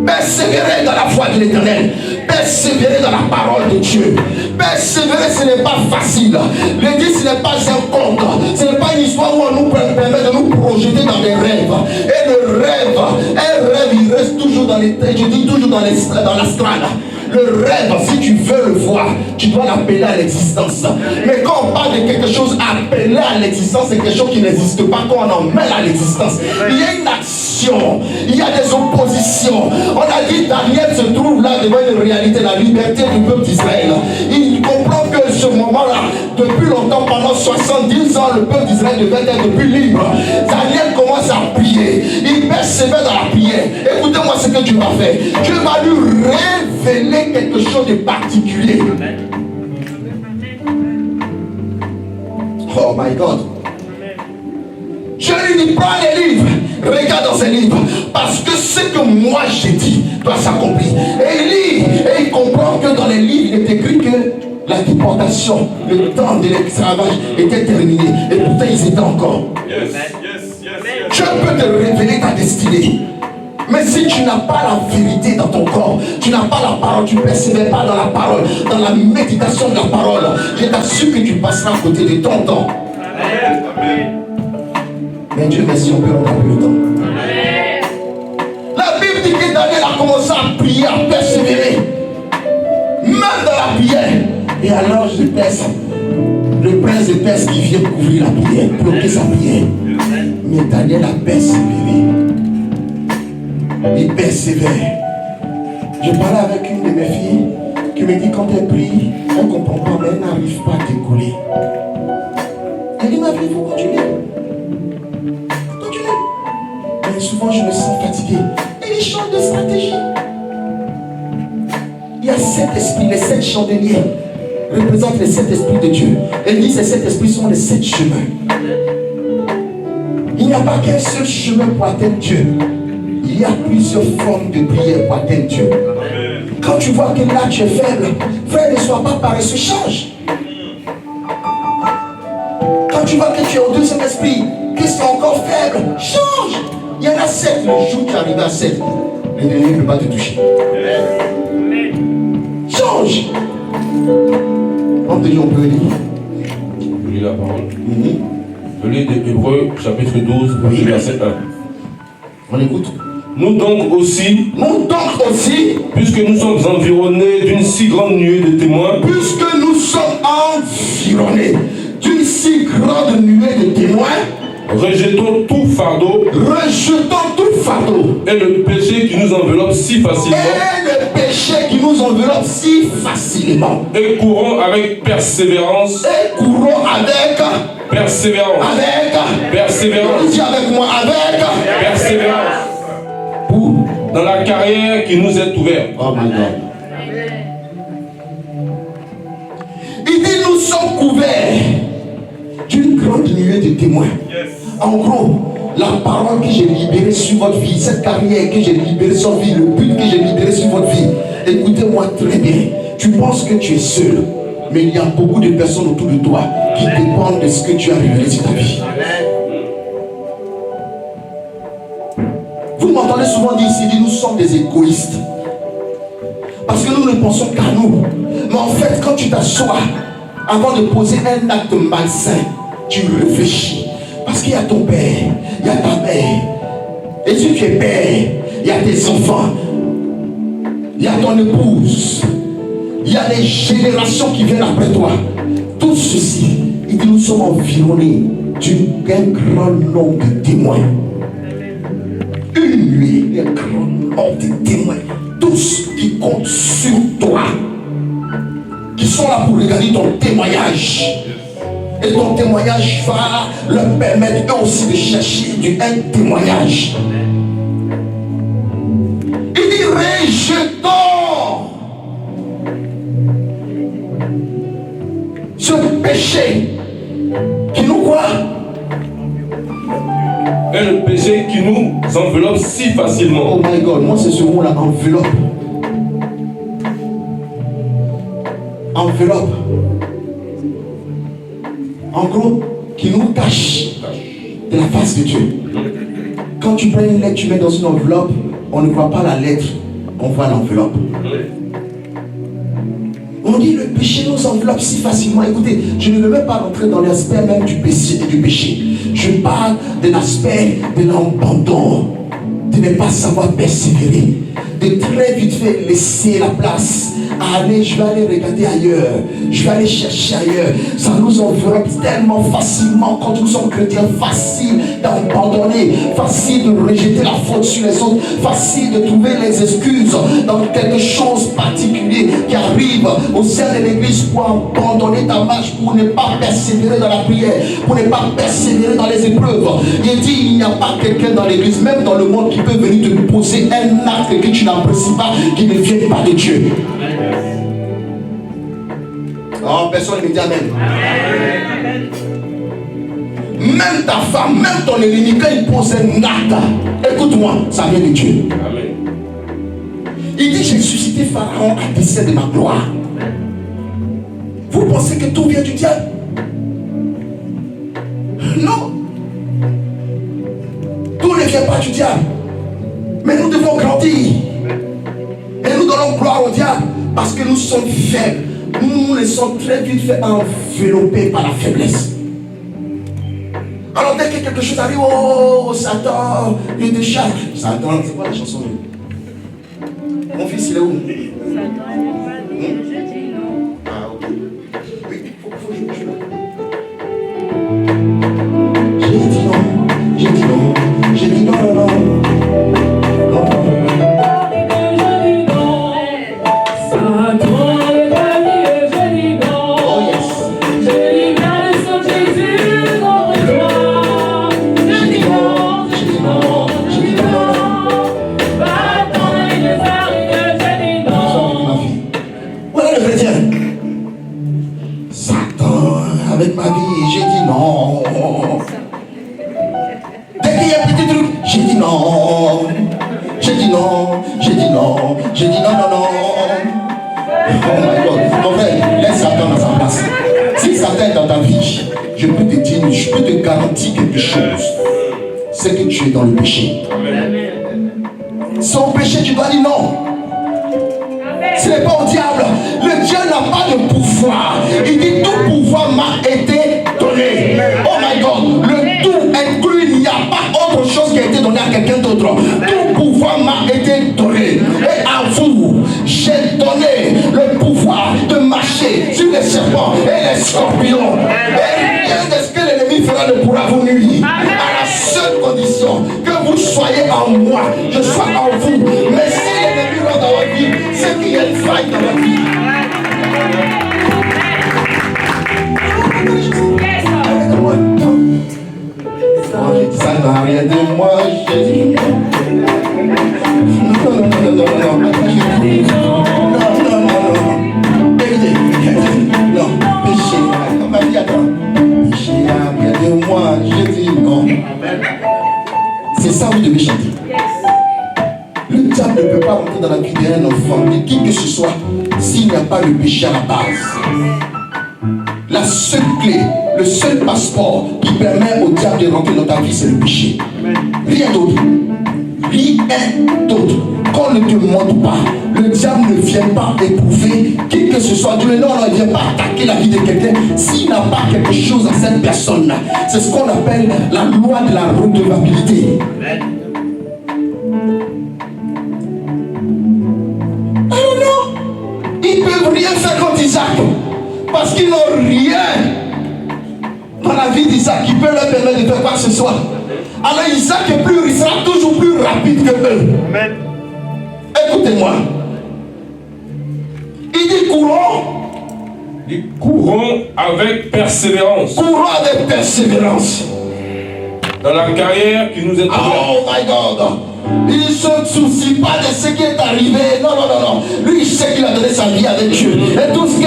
Persévérer dans la foi de l'Éternel. Persévérer dans la parole de Dieu. Persévérer, ce n'est pas facile. L'église, ce n'est pas un conte. Ce n'est pas une histoire où on nous permet de nous projeter dans des rêves. Et le rêve, un rêve, il reste toujours dans je dis toujours dans l'astral. Le rêve, si tu veux le voir, tu dois l'appeler à l'existence. Mais quand on parle de quelque chose appelé à l'existence, c'est quelque chose qui n'existe pas quand on en met à l'existence. Il y a une action, il y a des oppositions. On a dit Daniel se trouve là devant une réalité, la liberté du peuple d'Israël. Il comprend que ce moment-là, depuis longtemps, pendant 70 ans, le peuple d'Israël devait être plus libre. Daniel commence à prier. Il persévère dans la prière. Écoutez-moi ce que Dieu va faire. Dieu va lui révéler quelque chose de particulier. Oh my God. Je lui dis, prends les livres, regarde dans ces livres, parce que ce que moi j'ai dit doit s'accomplir. Et il lit, et il comprend que dans les livres, il est écrit que la déportation, le temps de l'esclavage était terminé. Et pourtant, ils étaient encore. Dieu peut te révéler ta destinée. Mais si tu n'as pas la vérité dans ton corps, tu n'as pas la parole, tu ne persévères pas dans la parole, dans la méditation de la parole, je t'assure que tu passeras à côté de ton temps. Mais Dieu merci, on peut rendre plus le temps. La Bible dit que Daniel a commencé à prier, à persévérer, même dans la prière. Et alors je Perse, le prince de Perse qui vient couvrir la prière, bloquer sa prière. Mais Daniel a persévéré. Il persévère. Je parlais avec une de mes filles qui me dit quand elle prie, elle ne comprend pas, mais elle n'arrive pas à décoller. Elle dit ma fille, il faut continuer. Continuer. Mais souvent je me sens fatigué. Et il change de stratégie. Il y a 7 esprits, les 7 chandeliers représentent les 7 esprits de Dieu. Elle dit que ces 7 esprits sont les 7 chemins. Il n'y a pas qu'un seul chemin pour atteindre Dieu. Il y a plusieurs formes de prière pour atteindre Dieu. Quand tu vois que là tu es faible, frère, ne sois pas paresseux, change. Quand tu vois que tu es au deuxième esprit, que tu es encore faible, change. Il y en a 7, le jour où tu arrives à 7, l'ennemi ne peut pas te toucher. Change. On peut dire, on peut lire. Je lis la parole. Je lis de Hébreux, chapitre 12, verset 1. On écoute. Nous donc aussi, puisque nous sommes environnés d'une si grande nuée de témoins, rejetons tout fardeau, et le péché qui nous enveloppe si facilement, et courons avec persévérance, dis avec moi, persévérance, dans la carrière qui nous est ouverte. Oh my God. Il dit nous sommes couverts d'une grande nuée de témoins. En gros, la parole que j'ai libérée sur votre vie, cette carrière que j'ai libérée sur votre vie, le but que j'ai libéré sur votre vie, écoutez-moi très bien. Tu penses que tu es seul, mais il y a beaucoup de personnes autour de toi qui dépendent de ce que tu as révélé sur ta vie. Vous m'entendez souvent dire ici, nous sommes des égoïstes. Parce que nous ne pensons qu'à nous. Mais en fait, quand tu t'assois, avant de poser un acte malsain, tu réfléchis. Parce qu'il y a ton père, il y a ta mère. Et si tu es père, il y a tes enfants, il y a ton épouse, il y a les générations qui viennent après toi. Tout ceci, il dit, nous sommes environnés d'un grand nombre de témoins. Une nuée, un grand nombre de témoins, tous qui comptent sur toi, qui sont là pour regarder ton témoignage. Et ton témoignage va leur permettre eux aussi de chercher un témoignage. Il dit rejetons ce péché qui nous quoi? Et le péché qui nous enveloppe si facilement. Oh my God, moi c'est ce mot là, enveloppe. Enveloppe. En gros, qui nous cache de la face de Dieu. Quand tu prends une lettre, tu mets dans une enveloppe, on ne voit pas la lettre, on voit l'enveloppe. On dit le péché nous enveloppe si facilement. Écoutez, je ne veux même pas rentrer dans l'aspect même du péché. Je parle de l'aspect de l'abandon, de ne pas savoir persévérer, de très vite fait laisser la place. Allez, je vais aller regarder ailleurs. Je vais aller chercher ailleurs. Ça nous enveloppe tellement facilement quand nous sommes chrétiens. Facile d'abandonner, facile de rejeter la faute sur les autres, facile de trouver les excuses dans quelque chose particulier qui arrive au sein de l'église pour abandonner ta marche, pour ne pas persévérer dans la prière, pour ne pas persévérer dans les épreuves. Il dit, il n'y a pas quelqu'un dans l'église, même dans le monde, qui peut venir te poser un acte que tu n'apprécies pas, qui ne vient pas de Dieu. Oh, personne ne me dit amen. Amen. Même ta femme, même ton ennemi, quand il pose un acte, écoute-moi, ça vient de Dieu. Amen. Il dit, j'ai suscité Pharaon à dessein de ma gloire. Vous pensez que tout vient du diable? Non. Tout ne vient pas du diable. Mais nous devons grandir. Et nous donnons gloire au diable parce que nous sommes faibles. Nous nous sommes très vite fait envelopper par la faiblesse. Alors dès que quelque chose arrive, oh Satan, il te chasse. Satan, c'est quoi la chanson? Mon fils, il est où? Satan, il n'est pas dit, je dis non. Ah, ok. Oui, il faut que je joue. J'ai dit non, j'ai dit non, j'ai dit non, non, non. Avec ma vie, j'ai dit non. Dès qu'il y a un petit truc, j'ai dit non. J'ai dit non, j'ai dit non, j'ai dit non, non, non. Oh my God. En fait, laisse Satan dans sa place. Si Satan est dans ta vie, je peux te dire, je peux te garantir quelque chose. C'est que tu es dans le péché. Son péché, tu dois dire non. Ce n'est pas au diable. Le Dieu n'a pas de pouvoir. Il dit tout pouvoir m'a été donné. Oh my God. Le tout inclut, il n'y a pas autre chose qui a été donné à quelqu'un d'autre. Tout pouvoir m'a été donné. Et à vous, j'ai donné le pouvoir de marcher sur les serpents et les scorpions. Et rien de ce que l'ennemi fera ne pourra vous nuire. À la seule condition que vous soyez en moi, je sois en vous. Mais si l'ennemi rentre dans votre vie, c'est qu'il y a une faille dans votre vie. Ça n'a rien de moi, Jésus. Non, non, non, non, non, non, non, non, péché, comme ma vie, attends. Péché n'a rien de moi, Jésus, non. C'est ça que vous devez chanter. Le diable ne peut pas rentrer dans la vie d'un enfant, de qui que ce soit, s'il n'y a pas le péché à la base. La seule clé, le seul passeport qui permet au diable de rentrer dans ta vie, c'est le péché. Rien d'autre. Rien d'autre. Qu'on ne te demande pas. Le diable ne vient pas éprouver qui que ce soit. Dieu, non, il ne vient pas attaquer la vie de quelqu'un s'il n'a pas quelque chose à cette personne. C'est ce qu'on appelle la loi de la redevabilité. Alors non, ils ne peuvent rien faire contre Isaac. Parce qu'ils n'ont rien dans la vie d'Isaac qui peut leur permettre de faire quoi que ce soit. Alors Isaac il sera toujours plus rapide que eux. Amen. Écoutez-moi. Il dit courons. Nous courons avec persévérance. Courons avec persévérance. Dans la carrière qui nous est ouverte. Oh my God. Il ne se soucie pas de ce qui est arrivé. Non, non, non, non. Lui, il sait qu'il a donné sa vie avec Dieu. Et tout ce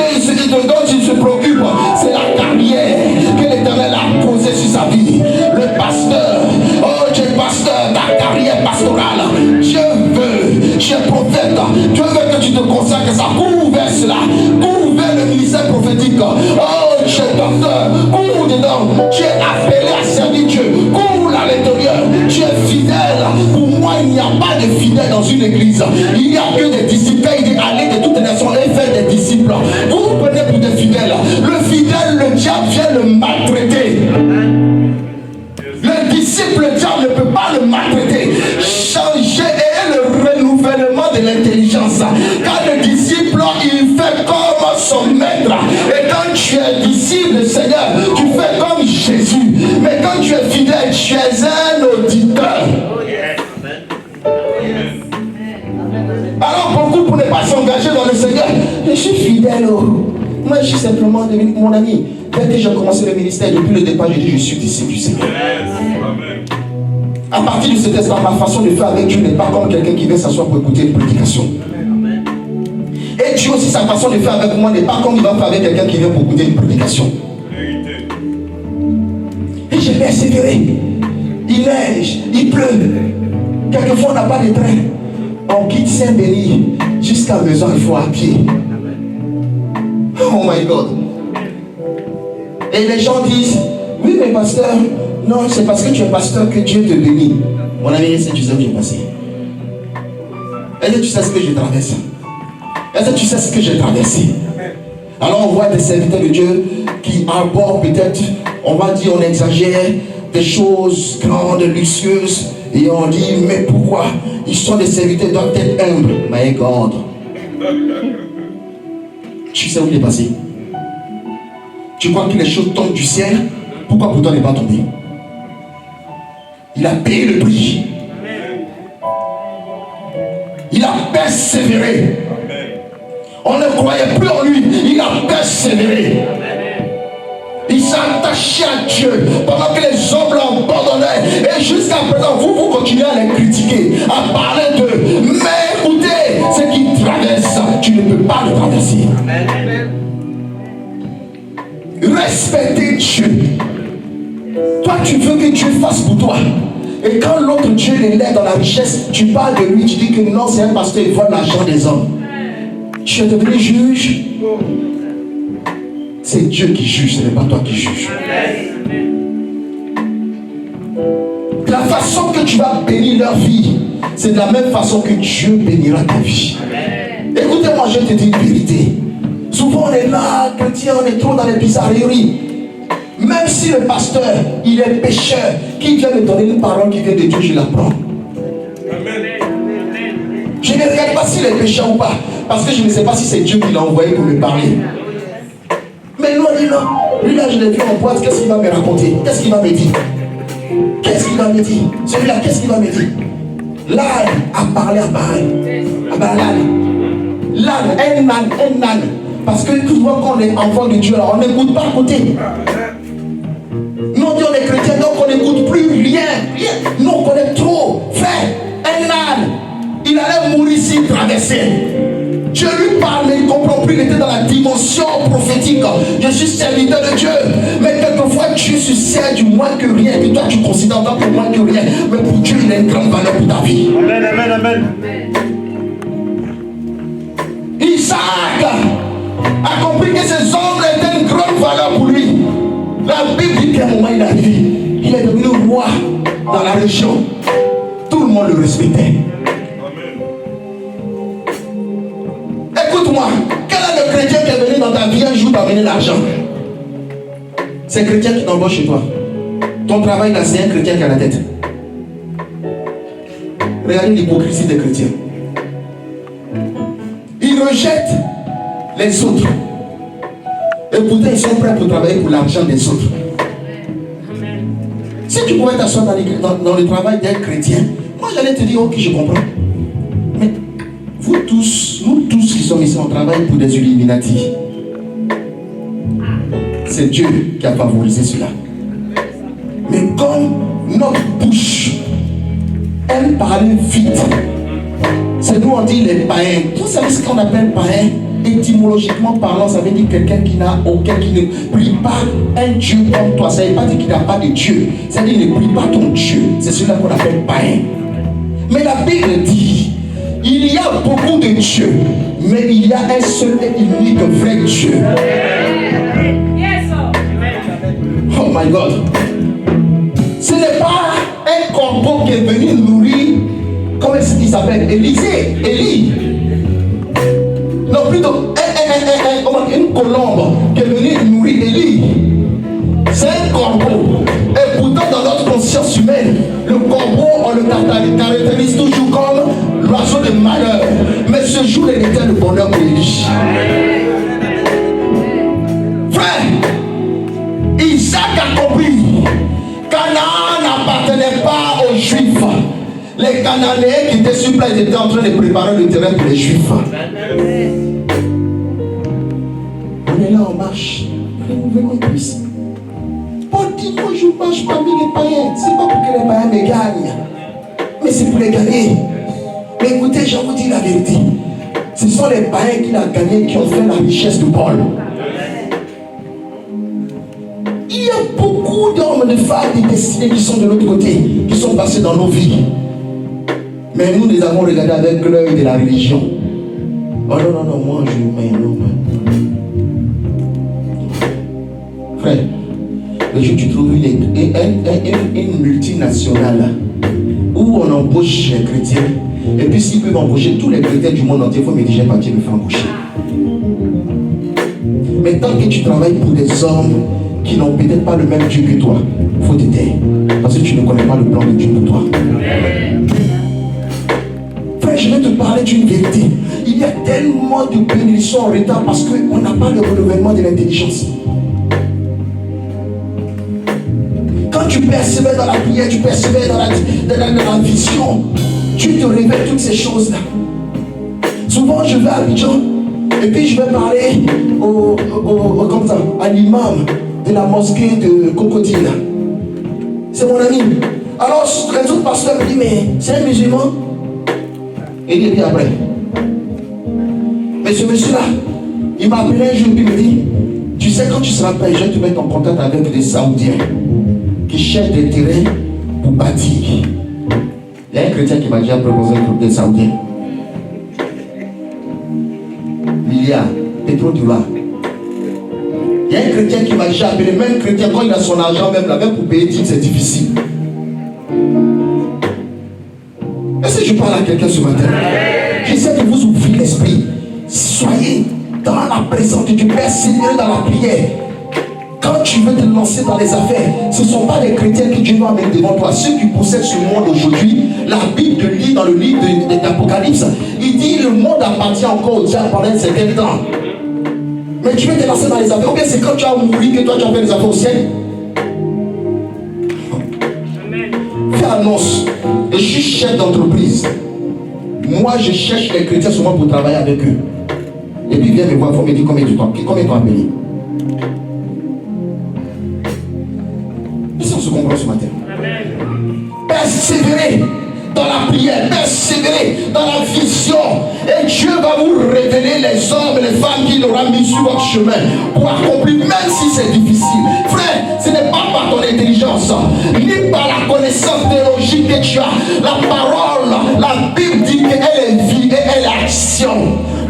dont il se préoccupe, c'est la carrière que l'Éternel a posée sur sa vie. Le pasteur. Oh, tu es pasteur, ta carrière pastorale. Dieu veut, tu es prophète. Dieu veut que tu te consacres à ça. Cours vers cela. Cours vers le ministère prophétique. Oh, tu es docteur. Cours dedans. Tu es appelé à servir Dieu. Cours à l'intérieur. Tu es fidèle. Pour moi, il n'y a pas de fidèles dans une église. Il n'y a que des disciples. Il dit allez de toutes les nations et faire des disciples. Vous vous prenez pour des fidèles. Le fidèle, le diable vient le maltraiter. Le disciple, le diable ne peut pas le maltraiter. Changer et le renouvellement de obéissance. Quand le disciple, il fait comme son maître. Et quand tu es disciple, Seigneur, tu fais comme Jésus. Mais quand tu es fidèle, tu es un auditeur. Alors beaucoup pour ne pas s'engager dans le Seigneur. Je suis fidèle. Moi, je suis simplement mon ami. Dès que j'ai commencé le ministère, depuis le départ, j'ai dit je suis disciple du Seigneur. À partir de cet instant, ma façon de faire avec Dieu n'est pas comme quelqu'un qui vient s'asseoir pour écouter une prédication. Et Dieu aussi, sa façon de faire avec moi n'est pas comme il va faire avec quelqu'un qui vient pour écouter une prédication. Et j'ai persévéré. Il neige, il pleut. Quelquefois, on n'a pas de train. On quitte Saint-Denis jusqu'à Maison, il faut à pied. Oh my God. Et les gens disent, oui mais pasteur, non, c'est parce que tu es pasteur que Dieu te bénit. Mon ami, est-ce que tu sais où j'ai passé? Est-ce que tu sais ce que j'ai traversé? Est-ce que tu sais ce que j'ai traversé? Alors on voit des serviteurs de Dieu qui abordent peut-être, on va dire, on exagère, des choses grandes, luxueuses, et on dit, mais pourquoi? Ils sont des serviteurs, ils doivent être humbles. My God. Tu sais où il est passé? Tu crois que les choses tombent du ciel? Pourquoi pour toi n'est pas tombé? Il a payé le prix. Il a persévéré. On ne croyait plus en lui. Il a persévéré. Il s'est attaché à Dieu pendant que les hommes l'abandonnaient. Et jusqu'à présent, vous continuez à les critiquer, à parler d'eux. Mais écoutez, ce qui traverse, tu ne peux pas le traverser. Respectez Dieu. Toi, tu veux que Dieu fasse pour toi. Et quand l'autre Dieu l'élève dans la richesse, tu parles de lui, tu dis que non, c'est un pasteur, il vole l'argent des hommes. Tu es devenu juge. C'est Dieu qui juge, ce n'est pas toi qui juges. La façon que tu vas bénir leur vie, c'est de la même façon que Dieu bénira ta vie. Écoutez-moi, je te dis une vérité. Souvent on est là, chrétien, on est trop dans les bizarreries. Même si le pasteur, il est pécheur, qui vient me donner une parole qui vient de Dieu, je la prends. Je ne regarde pas s'il est pécheur ou pas, parce que je ne sais pas si c'est Dieu qui l'a envoyé pour me parler. Mais non, lui là, je l'ai vu en boîte, qu'est-ce qu'il va me raconter? Qu'est-ce qu'il va me dire? Qu'est-ce qu'il va me dire? Celui-là, qu'est-ce qu'il va me dire? L'âne a parlé à Baal. L'âne, un âne. Parce que tout le monde, quand on est enfant de Dieu, alors on n'écoute pas à côté. Nous, on est chrétiens, donc on n'écoute plus rien. Nous, on connaît trop. Frère, un âne, il allait mourir s'il traversait. Dieu lui parle, mais il ne comprend plus, il était dans la dimension prophétique. Je suis serviteur de Dieu. Mais quelquefois, Dieu se sert du moins que rien. Et toi, tu considères en tant que moins que rien. Mais pour Dieu, il a une grande valeur pour ta vie. Amen, amen, amen. Isaac a compris que ces hommes étaient une grande valeur pour lui. La Bible dit qu'à un moment, il est arrivé. Il est devenu roi dans la région. Tout le monde le respectait. Écoute-moi, quel est le chrétien qui est venu dans ta vie un jour t'amener l'argent? C'est un chrétien qui t'envoie chez toi. Ton travail là, c'est un chrétien qui a la tête. Regardez l'hypocrisie des chrétiens. Ils rejettent les autres. Et pourtant, ils sont prêts pour travailler pour l'argent des autres. Si tu pouvais t'asseoir dans le travail d'un chrétien, moi j'allais te dire, ok, je comprends. Mais vous tous, nous tous qui sommes ici, on travaille pour des Illuminati. C'est Dieu qui a favorisé cela. Mais comme notre bouche aime parler vite, c'est nous on dit les païens. Vous savez ce qu'on appelle païen? Étymologiquement parlant, ça veut dire quelqu'un qui n'a aucun, qui ne prie pas un Dieu comme toi. Ça ne veut pas dire qu'il n'a pas de Dieu. Ça veut dire qu'il ne prie pas ton Dieu. C'est celui-là qu'on appelle païen. Mais la Bible dit, il y a beaucoup de dieux, mais il y a un seul et unique vrai Dieu. Oh my God. Ce n'est pas un corbeau qui est venu nourrir, comment est-ce qu'il s'appelle? Élie. Non, plutôt une colombe qui est venue nourrir Élie. C'est un corbeau. Et pourtant, dans notre conscience humaine, le corbeau, on le caractérise toujours comme l'oiseau de malheur. Mais ce jour était le bonheur pour Élie. Frère, Isaac a compris. Canaan n'appartenait pas aux Juifs. Les Cananéens qui étaient sur place étaient en train de préparer le terrain pour les Juifs. On est là en marche. Vous voulez qu'on puisse. Paul dit, moi je marche parmi les païens. C'est pas pour que les païens me gagnent, mais c'est pour les gagner. Mais écoutez, je vous dis la vérité. Ce sont les païens qui l'ont gagné qui ont fait la richesse de Paul. Il y a beaucoup d'hommes, de femmes, de destinées qui sont de l'autre côté, qui sont passés dans nos vies. Mais nous les avons regardés avec l'œil de la religion. Oh non, non, non, moi je mets un homme. Frère, le jour où tu trouves une multinationale où on embauche les chrétiens, et puis s'ils peuvent embaucher tous les chrétiens du monde entier, il faut me dire j'ai parti me faire embaucher. Mais tant que tu travailles pour des hommes qui n'ont peut-être pas le même Dieu que toi, il faut te taire. Parce que tu ne connais pas le plan de Dieu pour toi. Frère, je vais te parler d'une vérité. Il y a tellement de bénédictions en retard parce qu'on n'a pas le renouvellement de l'intelligence. Quand tu persévères dans la prière, tu persévères dans la vision, tu te révèles toutes ces choses-là. Souvent, je vais à Abidjan et puis je vais parler à l'imam de la mosquée de Cocodine. C'est mon ami. Alors, les autres pasteurs me disent, mais c'est un musulman. Et il dit après. Mais ce monsieur-là, il m'a appelé un jour et il me dit, tu sais, quand tu seras prêt, je vais te mettre en contact avec des Saoudiens qui cherchent des terrains pour bâtir. Il y a un chrétien qui m'a déjà proposé un groupe des Saoudiens. Milliards, pétro-dollars. Il y a un chrétien qui m'a déjà appelé, même chrétien, quand il a son argent, même pour payer 10, c'est difficile. Est-ce que je parle à quelqu'un ce matin? J'essaie de vous ouvrir l'esprit. Soyez dans la présence de Dieu, persévérez dans la prière. Quand tu veux te lancer dans les affaires, ce ne sont pas les chrétiens que Dieu va mettre devant toi. Ceux qui possèdent ce monde aujourd'hui, la Bible te lit dans le livre de l'Apocalypse, il dit le monde appartient encore au diable pendant un certain temps. Mais tu veux te lancer dans les affaires, ou bien c'est quand tu as mouru que toi tu as fait les affaires au ciel. Fais annonce. Et je suis chef d'entreprise. Moi je cherche les chrétiens souvent pour travailler avec eux. Et puis viens me voir, il faut me dire combien ils t'ont appelé. Est-ce qu'on se comprend ce matin? Persévérez dans la prière, persévérez dans la vision. Et Dieu va vous révéler les hommes et les femmes qu'il aura mis sur votre chemin pour accomplir, même si c'est difficile. Frère, ce n'est pas par ton intelligence, ni par la connaissance théologique que tu as. La parole, la Bible dit qu'elle est vie et elle est action.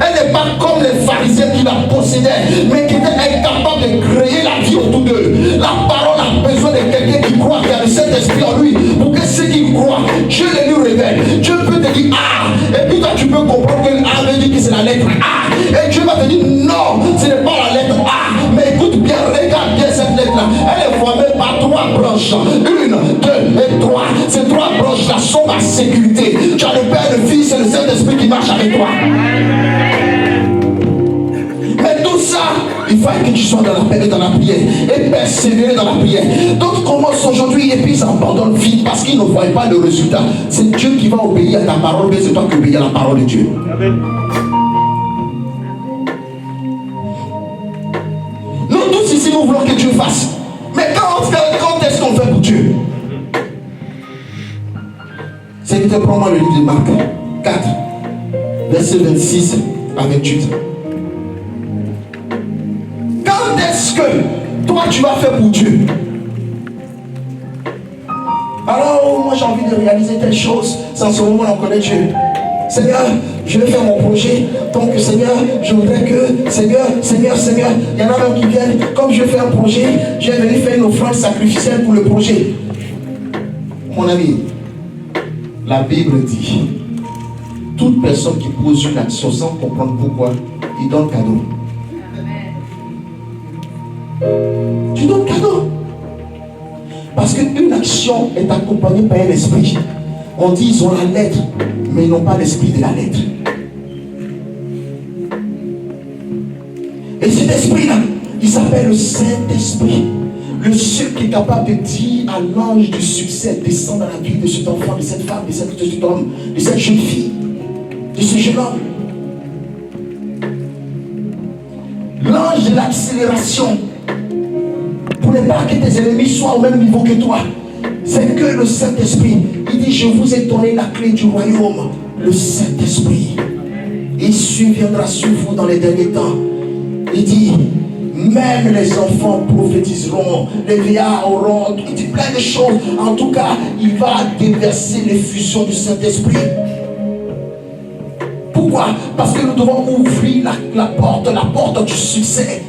Elle n'est pas comme les pharisiens qui la possédaient, mais qui étaient incapables de créer la vie autour d'eux. La parole a besoin de quelqu'un qui croit, qui a le Saint-Esprit en lui, pour que ceux qui croient, Dieu les lui révèle. Dieu peut te dire ah, et puis toi tu peux comprendre que A veut dire que c'est la lettre A. Et Dieu va te dire non, ce n'est pas la lettre A. Mais écoute bien, regarde bien cette lettre-là. Elle est formée par 3 branches. 1, 2 et 3. Ces 3 branches-là sont ma sécurité. Tu as le Père, le Fils et le Saint-Esprit qui marchent avec toi. Mais tout ça, il faut que tu sois dans la paix et dans la prière et persévérer dans la prière. D'autres commencent aujourd'hui et puis ils abandonnent vite parce qu'ils ne voient pas le résultat. C'est Dieu qui va obéir à ta parole, mais c'est toi qui obéis à la parole de Dieu. Amen. Nous tous ici, nous voulons que Dieu fasse. Mais quand est-ce qu'on fait pour Dieu? C'est que prends-moi le livre de Marc 4, verset 26 à 28. Quand est-ce que toi tu vas faire pour Dieu? Alors moi j'ai envie de réaliser telle chose. C'est en ce moment on connaît Dieu. Seigneur, je vais faire mon projet. Donc Seigneur, je voudrais que Seigneur, il y en a même qui viennent. Comme je fais un projet, je vais venir faire une offrande sacrificielle pour le projet. Mon ami, la Bible dit, toute personne qui pose une action sans comprendre pourquoi, il donne cadeau. Tu donnes cadeau. Parce qu'une action est accompagnée par un esprit. On dit ils ont la lettre, mais ils n'ont pas l'esprit de la lettre. Et cet esprit-là, il s'appelle le Saint-Esprit. Le seul qui est capable de dire à l'ange du succès, descend dans la vie de cet enfant, de cette femme, de cet homme, de cette jeune fille, de ce jeune homme. L'ange de l'accélération, pour ne pas que tes ennemis soient au même niveau que toi, c'est que le Saint-Esprit, il dit, je vous ai donné la clé du royaume, le Saint-Esprit. Il surviendra sur vous dans les derniers temps. Il dit, même les enfants prophétiseront, les vieillards auront, il dit plein de choses. En tout cas, il va déverser l'effusion du Saint-Esprit. Pourquoi? Parce que nous devons ouvrir la porte du succès.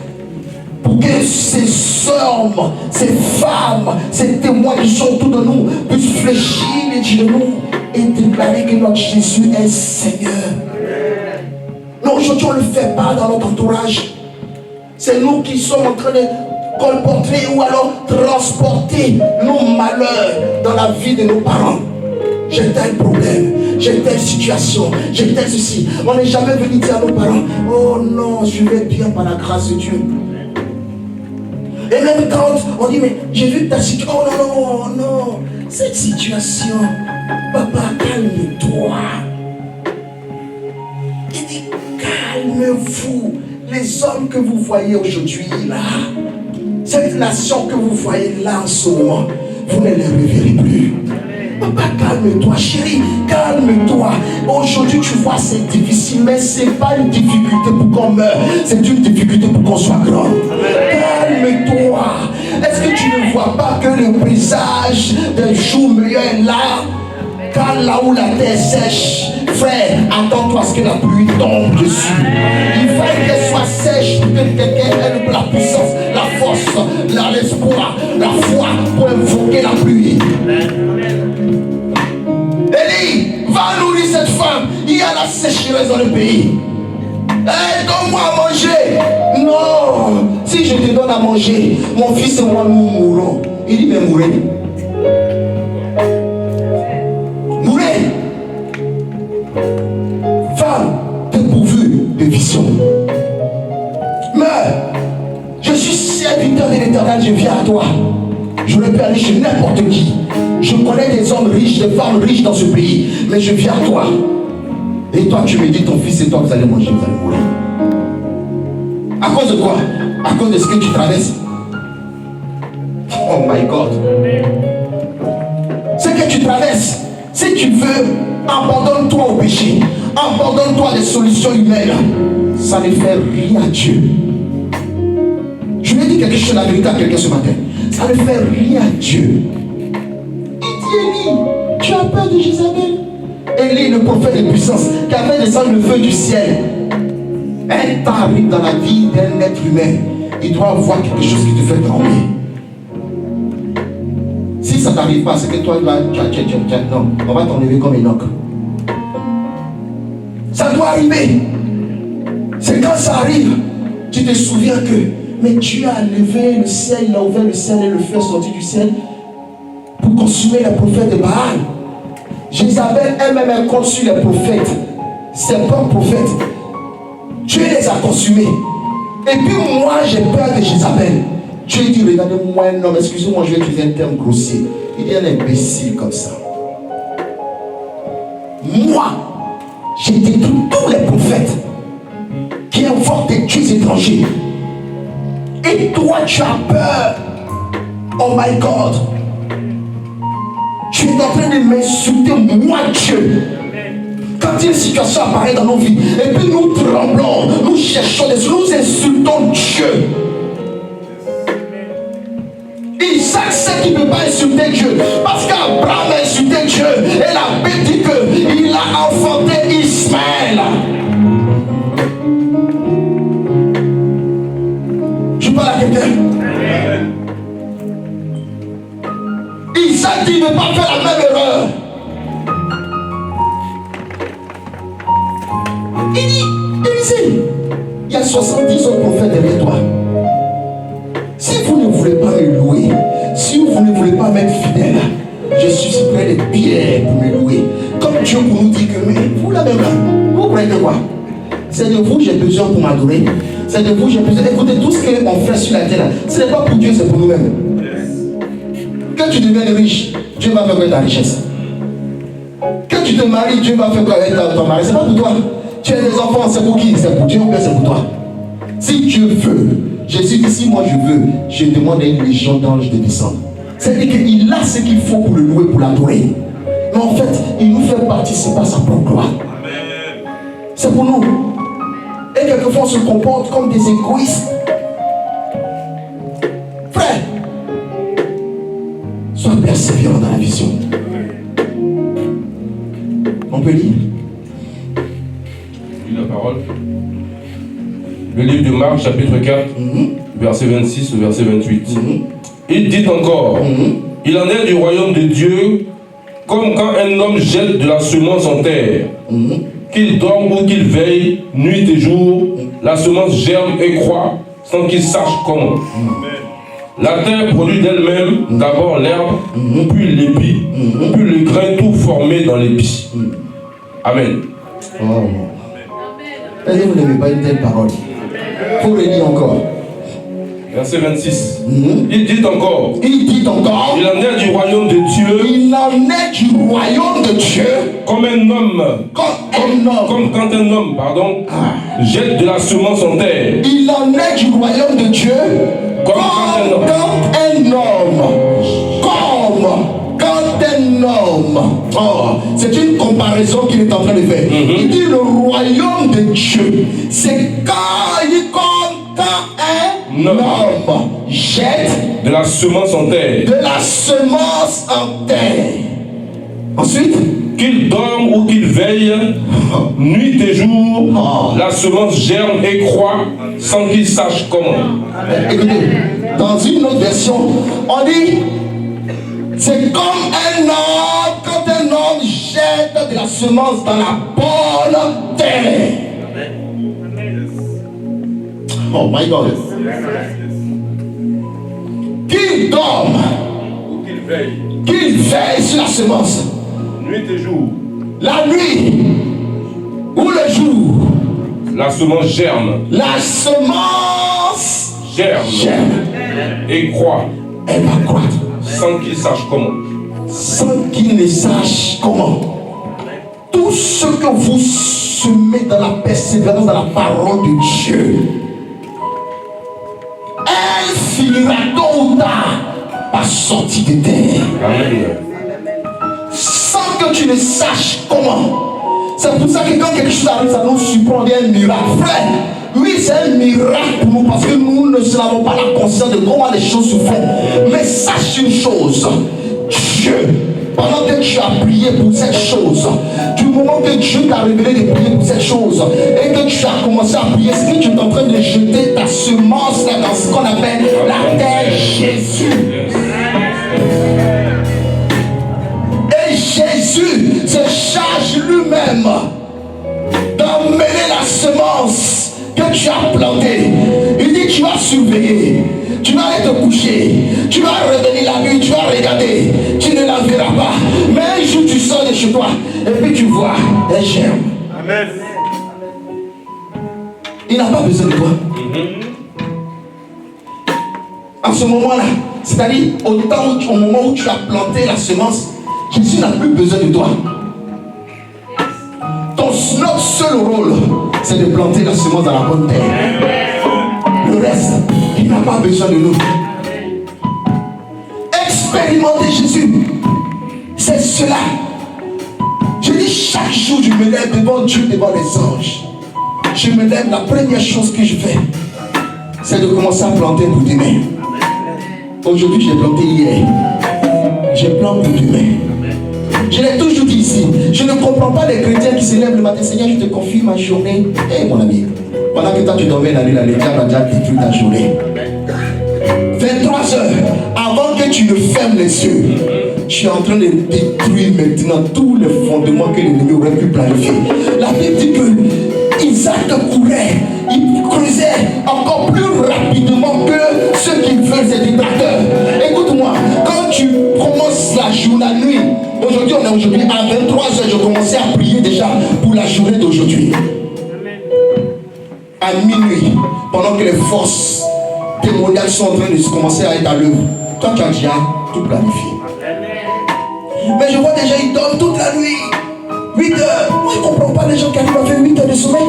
Pour que ces hommes, ces femmes, ces témoins qui sont autour de nous puissent fléchir les genoux et déclarer que notre Jésus est Seigneur. Mais aujourd'hui, on ne le fait pas dans notre entourage. C'est nous qui sommes en train de colporter ou alors transporter nos malheurs dans la vie de nos parents. J'ai tel problème, j'ai telle situation, j'ai tel ceci. On n'est jamais venu dire à nos parents, oh non, je vais bien par la grâce de Dieu. Et même quand on dit, mais j'ai vu ta situation, oh non, non, cette situation, papa, calme-toi. Il dit, calmez-vous. Les hommes que vous voyez aujourd'hui là, cette nation que vous voyez là en ce moment, vous ne les reverrez plus. Papa, calme-toi, chérie, calme-toi. Aujourd'hui, tu vois, c'est difficile, mais ce n'est pas une difficulté pour qu'on meure, c'est une difficulté pour qu'on soit grand. Calme-toi. Est-ce que tu ne vois pas que le présage d'un jour meilleur est là? Car là où la terre sèche, frère, attends-toi à ce que la pluie tombe dessus. Il faut qu'elle soit sèche pour que quelqu'un ait la puissance, la force, l'espoir, la foi pour invoquer la pluie. Élie, va nourrir cette femme. Il y a la sécheresse dans le pays. Hey, donne-moi à manger. Non, si je te donne à manger, mon fils et moi nous mourrons. Il dit, mais mourrez. Femme, t'es pourvue de vision. Mais je suis serviteur de l'Éternel, je viens à toi. Je ne peux aller chez n'importe qui. Je connais des hommes riches, des femmes riches dans ce pays, mais je viens à toi. Et toi, tu me dis, ton fils et toi, vous allez manger, vous allez mourir. À cause de quoi? À cause de ce que tu traverses. Oh my God. Ce que tu traverses, si tu veux, abandonne-toi au péché. Abandonne-toi des solutions humaines. Ça ne fait rien à Dieu. Je vais dire quelque chose, la vérité à quelqu'un ce matin. Ça ne fait rien à Dieu. Il dit, Élie, tu as peur de Jézabel? Élie, le prophète de puissance, qui a fait descendre le feu du ciel. Un temps arrive dans la vie d'un être humain. Il doit voir quelque chose qui te fait trembler. Si ça ne t'arrive pas, c'est que toi, là, non, on va t'enlever comme Enoch. Ça doit arriver. C'est quand ça arrive, tu te souviens que, mais Dieu a levé le ciel, il a ouvert le ciel et le feu est sorti du ciel pour consumer les prophètes de Baal. Jézabel elle-même a conçu les prophètes, ses propres prophètes. Dieu les a consumés. Et puis moi, j'ai peur de Jézabel. Dieu dit, regardez-moi un homme, excusez-moi, je vais utiliser un terme grossier. Il est un imbécile comme ça. Moi, j'ai détruit tous les prophètes qui invoquent des dieux étrangers. Et toi, tu as peur. Oh my God. Tu es en train de m'insulter, moi, Dieu. Quand une situation apparaît dans nos vies, et puis nous tremblons, nous cherchons des choses, nous insultons Dieu. Isaac sait qu'il ne peut pas insulter Dieu, parce qu'Abraham a insulté Dieu, et la Bible dit qu'il a enfanté Ismaël. Je parle à quelqu'un. Isaac dit qu'il ne veut pas faire la même erreur. Il dit, Élisée, il y a 70 autres prophètes derrière toi. Si vous ne voulez pas me louer, si vous ne voulez pas m'être fidèle, je susciterai des pierres pour me louer. Comme Dieu pour nous dire que, mais vous là même là, vous croyez que quoi? C'est de vous que j'ai besoin pour m'adorer. C'est de vous que j'ai besoin. Écoutez, tout ce qu'on fait sur la terre là, ce n'est pas pour Dieu, c'est pour nous-mêmes. Que tu deviennes riche, Dieu va faire quoi avec ta richesse? Que tu te maries, Dieu va faire quoi avec ton mari? C'est pas pour toi. Tu as des enfants, c'est pour qui? C'est pour Dieu ou bien c'est pour toi? Si Dieu veut, Jésus dit, si moi je veux, je demande à une légion d'anges de descendre. C'est-à-dire qu'il a ce qu'il faut pour le louer, pour l'adorer. Mais en fait, il nous fait participer à sa propre gloire. C'est pour nous. Et quelquefois, on se comporte comme des égoïstes. Frère, sois persévérant dans la vision. On peut lire? Lis la parole. Le livre de Marc, chapitre 4, verset 26 au verset 28. Il dit encore, il en est du royaume de Dieu comme quand un homme jette de la semence en terre. Qu'il dorme ou qu'il veille, nuit et jour, la semence germe et croît sans qu'il sache comment. La terre produit d'elle-même d'abord l'herbe, puis l'épi, puis le grain tout formé dans l'épi. Amen. Oh. Est-ce que vous n'aimez pas une telle parole? Il faut le lire encore. Verset 26. Il dit encore. Il dit encore. Il en est du royaume de Dieu. Il en est du royaume de Dieu. Comme un homme. Comme quand un homme, jette de la semence en terre. Il en est du royaume de Dieu. Comme quand un homme. Oh, c'est une comparaison qu'il est en train de faire. Il dit le royaume de Dieu, c'est quand un homme jette de la semence en terre. Ensuite, qu'il dorme ou qu'il veille, nuit et jour, la semence germe et croît sans qu'il sache comment. Écoutez, dans une autre version, on dit c'est comme un homme, quand un homme jette de la semence dans la bonne terre. Oh my God. Qu'il dorme Ou qu'il veille sur la semence. Nuit et jour. La nuit ou le jour. La semence germe. La semence germe. Et croît. Elle va croître. Sans qu'il sache comment. Sans qu'il ne sache comment. Tout ce que vous semez dans la persévérance, dans la parole de Dieu, elle finira tôt ou tard par sortir de terre. Amen. Sans que tu ne saches comment. C'est pour ça que quand quelque chose arrive, ça nous surprend, un miracle. Frère, oui, c'est un miracle pour nous parce que nous ne n'avons pas la conscience de comment les choses se font. Mais sache une chose, Dieu, pendant que tu as prié pour cette chose, du moment que Dieu t'a révélé de prier pour cette chose, et que tu as commencé à prier, c'est que tu es en train de jeter ta semence là dans ce qu'on appelle la terre Jésus. Et Jésus se charge lui-même d'emmener la semence que tu as plantée. Il dit tu vas surveiller, tu vas aller te coucher, tu vas revenir la nuit, tu vas regarder, tu ne la verras pas. Mais un jour tu sors de chez toi et puis tu vois, elle germe. Amen. Il n'a pas besoin de toi. En ce moment-là, c'est-à-dire au moment où tu as planté la semence, Jésus n'a plus besoin de toi. Notre seul rôle, c'est de planter la semence dans la bonne terre. Le reste, il n'a pas besoin de nous. Expérimenter Jésus, c'est cela. Je dis chaque jour, je me lève devant Dieu, devant les anges. Je me lève, la première chose que je fais, c'est de commencer à planter pour demain. Aujourd'hui, j'ai planté hier. Je plante pour demain. Je l'ai toujours dit ici. Je ne comprends pas les chrétiens qui se lèvent le matin. Seigneur, je te confie ma journée. Eh mon ami, pendant que toi tu dormais la nuit, le diable a déjà détruit ta journée. 23 heures, avant que tu ne fermes les yeux, tu es en train de détruire maintenant tous les fondements que l'ennemi aurait pu planifier. La Bible dit que Isaac courait, il creusait encore plus rapidement que ceux qui veulent ses détracteurs. Écoute-moi, quand tu commences la journée, la nuit, à minuit, pendant que les forces démoniaques sont en train de commencer à être à l'œuvre, toi tu as déjà tout planifié. Mais je vois déjà, ils dorment toute la nuit. 8 heures. Moi je ne comprends pas les gens qui arrivent à faire 8 heures de sommeil.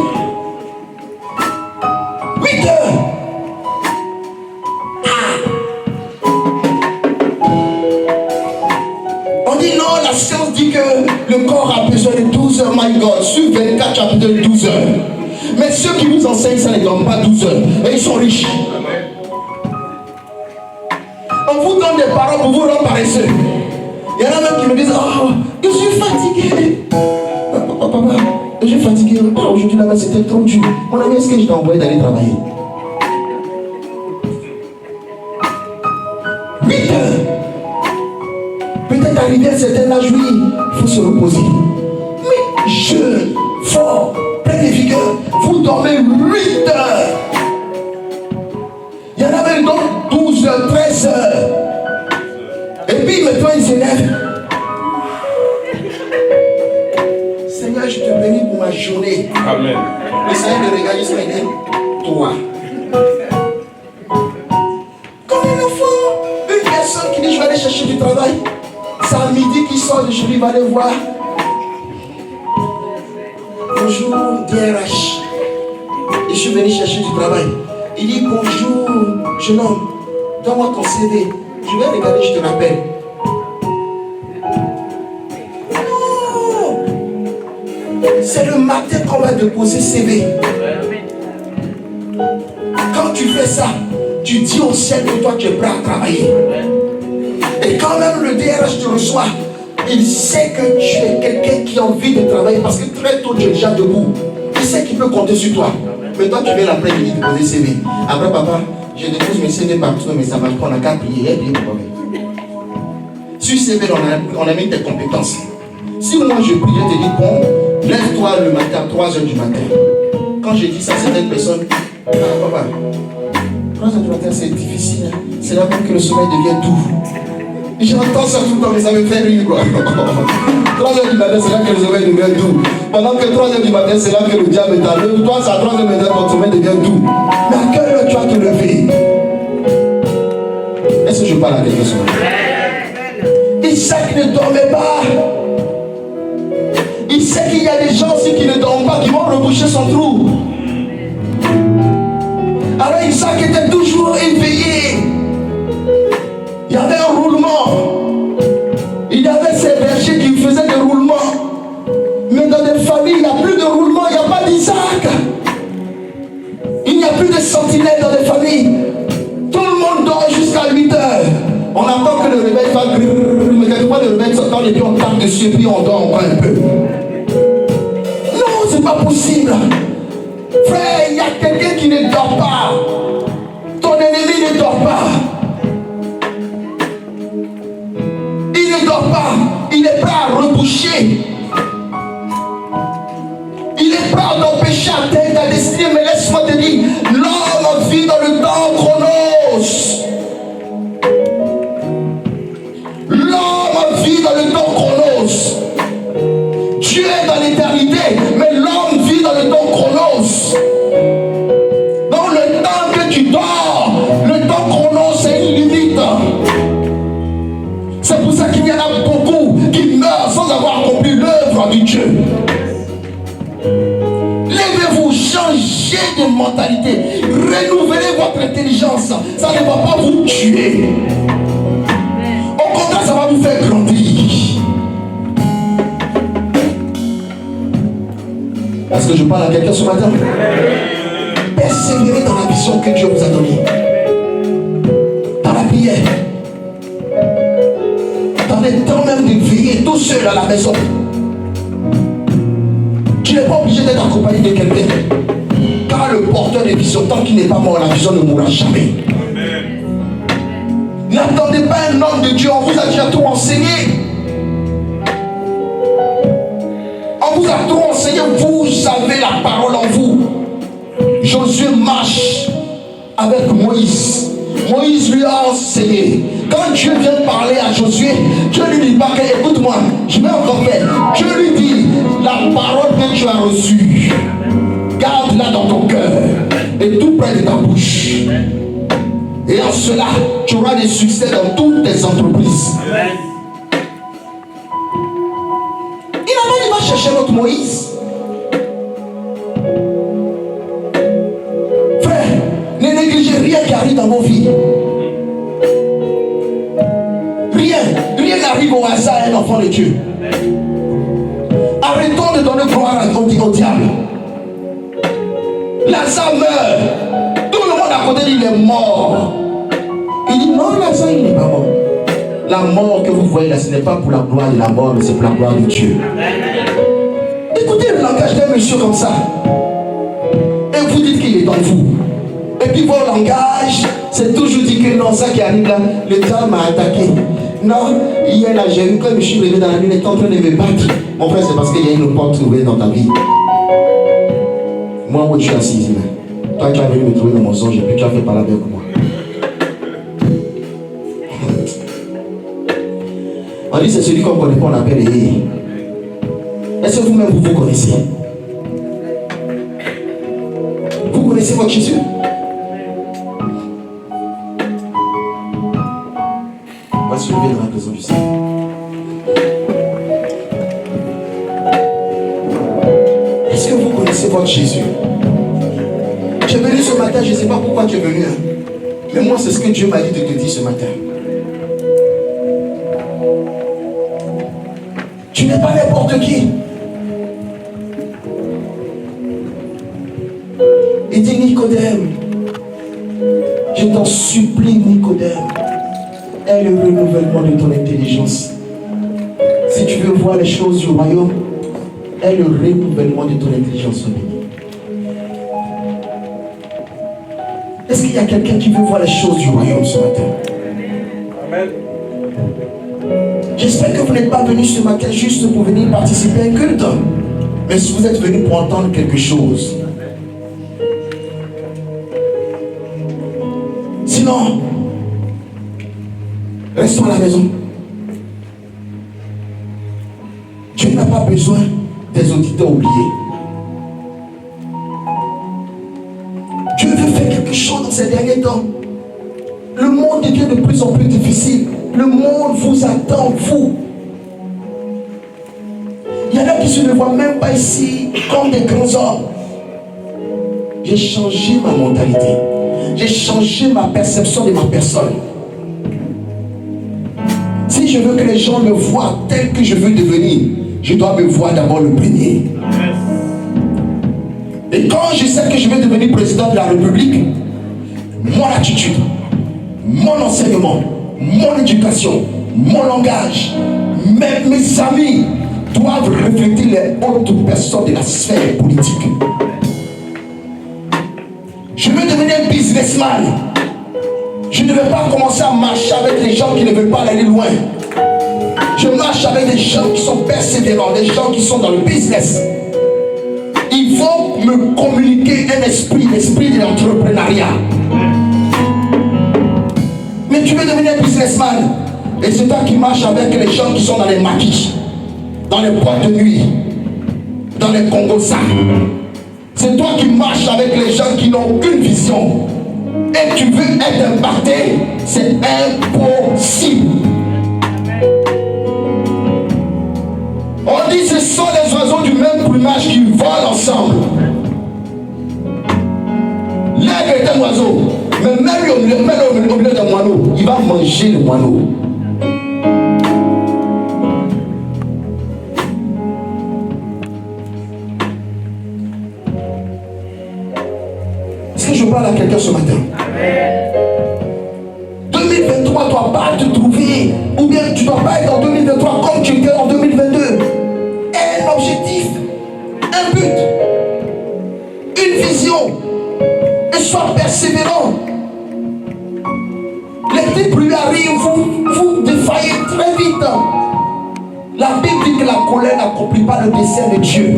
8 heures. On dit non, la science dit que le corps a besoin de 12 heures. My God, sur 24, tu as besoin de 12 heures. Mais ceux qui nous enseignent ça ne dorment pas 12 heures. Et ils sont riches. On vous donne des paroles pour vous rendre paresseux. Il y en a même qui me disent, oh, je suis fatigué. Papa, je suis fatigué. Aujourd'hui là-bas c'était trop dur. Mon ami, est-ce que je t'ai envoyé d'aller travailler? 8 heures. Peut-être arrivé à un certain âge, oui, il faut se reposer. Mais jeune, fort, plein de vigueur, vous dormez 8 heures. Il y en a même donc 12 heures, 13 heures. Et puis maintenant ils s'élèvent. Seigneur, je te bénis pour ma journée. Amen. Le Seigneur de regarder ce matin, toi. Comme il le faut, une personne qui dit je vais aller chercher du travail. C'est à midi qu'il sort de chez lui, il va aller voir. Bonjour, DRH. Et je suis venu chercher du travail. Il dit bonjour, jeune homme, donne-moi ton CV. Je vais regarder, je te rappelle. Non! C'est le matin qu'on va déposer CV. Quand tu fais ça, tu dis au ciel que toi tu es prêt à travailler. Et quand même le DRH te reçoit, il sait que tu es quelqu'un qui a envie de travailler parce que très tôt tu es déjà debout. Il sait qu'il peut compter sur toi. Mais toi tu viens l'après-midi déposer CV. Après papa, je dépose mes CV partout, mais ça marche pas, on a qu'à plier, pour moi. Sur CV, on a mis tes compétences. Si moi je prie, je te dis, bon, lève-toi le matin à 3h du matin. Quand je dis ça, c'est une personne, ah papa, 3h du matin c'est difficile, hein. C'est là même que le sommeil devient doux. J'entends ça tout le temps, mais ça me fait rire quoi. 3h du matin, c'est là que le sommeil devient doux. Pendant que 3h du matin, c'est là que le diable est à l'œuvre. Toi, c'est à 3h du matin, ton sommeil devient doux. Mais à quelle heure tu vas te lever? Est-ce que je parle à quelqu'un ce matin? Isaac ne dormait pas. Il sait qu'il y a des gens aussi qui ne dorment pas, qui vont reboucher son trou. Alors Isaac était toujours éveillé. Il y avait un roulement. Il y avait ces bergers qui faisaient des roulements. Mais dans des familles, il n'y a plus de roulement, il n'y a pas d'Isaac. Il n'y a plus de sentinelles dans les familles. Tout le monde dort jusqu'à 8 heures. On attend que le réveil fasse grrr, mais quelquefois le réveil s'entend et puis on tape dessus et puis on dort encore un peu. Non, c'est pas possible. Frère, il y a quelqu'un qui ne dort pas. Ton ennemi ne dort pas. Il ne dort pas. Il est prêt à reboucher. Il est prêt à t'empêcher à atteindre ta destinée. Mais laisse-moi te dire, l'homme vit dans le temps chronos. L'homme vit dans le temps chronos. Dieu est dans l'éternité, mais l'homme vit dans le temps chronos. Dans le temps que tu dors, le temps chronos c'est une limite. C'est pour ça qu'il y en a beaucoup qui meurent sans avoir accompli l'œuvre de Dieu. Levez-vous, changez de mentalité, renouvelez votre intelligence. Ça ne va pas vous tuer. Au contraire, ça va vous faire grandir. Est-ce que je parle à quelqu'un ce matin? Persévérez dans la vision que Dieu vous a donnée. Dans la prière. Dans les temps même de veiller tout seul à la maison. Tu n'es pas obligé d'être accompagné de quelqu'un. Car le porteur de vision, tant qu'il n'est pas mort, la vision ne mourra jamais. N'attendez pas un homme de Dieu, on vous a déjà tout enseigné. On vous a tout enseigné, vous avez la parole en vous. Josué marche avec Moïse. Moïse lui a enseigné. Quand Dieu vient parler à Josué, Dieu lui dit pas que écoute-moi, je vais encore faire. Dieu lui dit la parole que tu as reçue, garde-la dans ton cœur. et tout près de ta bouche. Et en cela, tu auras des succès dans toutes tes entreprises. Il va chercher notre Moïse. Frère, ne négligez rien qui arrive dans vos vies. Rien n'arrive au hasard à un enfant de Dieu. Arrêtons de donner gloire au diable. Lazare meurt. Tout le monde à côté dit il est mort. Il dit non, Lazare il n'est pas mort. La mort que vous voyez là, ce n'est pas pour la gloire de la mort, mais c'est pour la gloire de Dieu. Écoutez le langage d'un monsieur comme ça. Et vous dites qu'il est en vous. Et puis votre langage, c'est toujours dit que non, ça qui arrive là, le diable m'a attaqué. Non, hier là, j'ai vu quand je me suis levé dans la nuit, il était en train de me battre. Mon frère, c'est parce qu'il y a une porte ouverte dans ta vie. Moi, où tu es assis, toi tu as venu me trouver dans mon songe et puis tu as fait parler avec moi. On dit c'est celui qu'on ne connaît pas, on appelle Yé. Est-ce que vous-même vous connaissez? Vous connaissez votre Jésus? On va se lever dans la présence du Seigneur. Est-ce que vous connaissez votre Jésus? Tu es venu ce matin, je ne sais pas pourquoi tu es venu. Mais moi, c'est ce que Dieu m'a dit de te dire ce matin. Tu n'es pas n'importe qui. Il dit Nicodème, je t'en supplie Nicodème, aie le renouvellement de ton intelligence. Si tu veux voir les choses du royaume, aie le renouvellement de ton intelligence. Est-ce qu'il y a quelqu'un qui veut voir les choses du royaume ce matin? Amen. J'espère que vous n'êtes pas venu ce matin juste pour venir participer à un culte, mais si vous êtes venu pour entendre quelque chose. Sinon, restons à la maison. Dieu n'a pas besoin des auditeurs oubliés. Dieu veut faire quelque chose dans ces derniers temps. Le monde devient de plus en plus difficile. Le monde vous attend, vous. Il y en a qui ne se voient même pas ici comme des grands hommes. J'ai changé ma mentalité. J'ai changé ma perception de ma personne. Si je veux que les gens me voient tel que je veux devenir, je dois me voir d'abord le premier. Et quand je sais que je vais devenir président de la République, mon attitude, mon enseignement, mon éducation, mon langage, même mes amis doivent refléter les autres personnes de la sphère politique. Je veux devenir un businessman. Je ne vais pas commencer à marcher avec les gens qui ne veulent pas aller loin. Je marche avec des gens qui sont persévérants, des gens qui sont dans le business. Ils vont me communiquer un esprit, l'esprit de l'entrepreneuriat. Mais tu veux devenir un businessman. Et c'est toi qui marches avec les gens qui sont dans les maquis, dans les boîtes de nuit, dans les Congosa. C'est toi qui marches avec les gens qui n'ont aucune vision. Et tu veux être impacté, c'est impossible. On dit ce sont les oiseaux du même plumage qui volent ensemble. L'aigle est un oiseau, mais même au milieu d'un moineau, il va manger le moineau. Est-ce que je parle à quelqu'un ce matin? 2023 ne doit pas te trouver, ou bien tu ne dois pas être en 2023 comme tu étais en 2022. Un objectif, un but, une vision, et sois persévérant. Les petites pluies arrivent, vous défaillez très vite. La Bible dit que la colère n'accomplit pas le dessein de Dieu.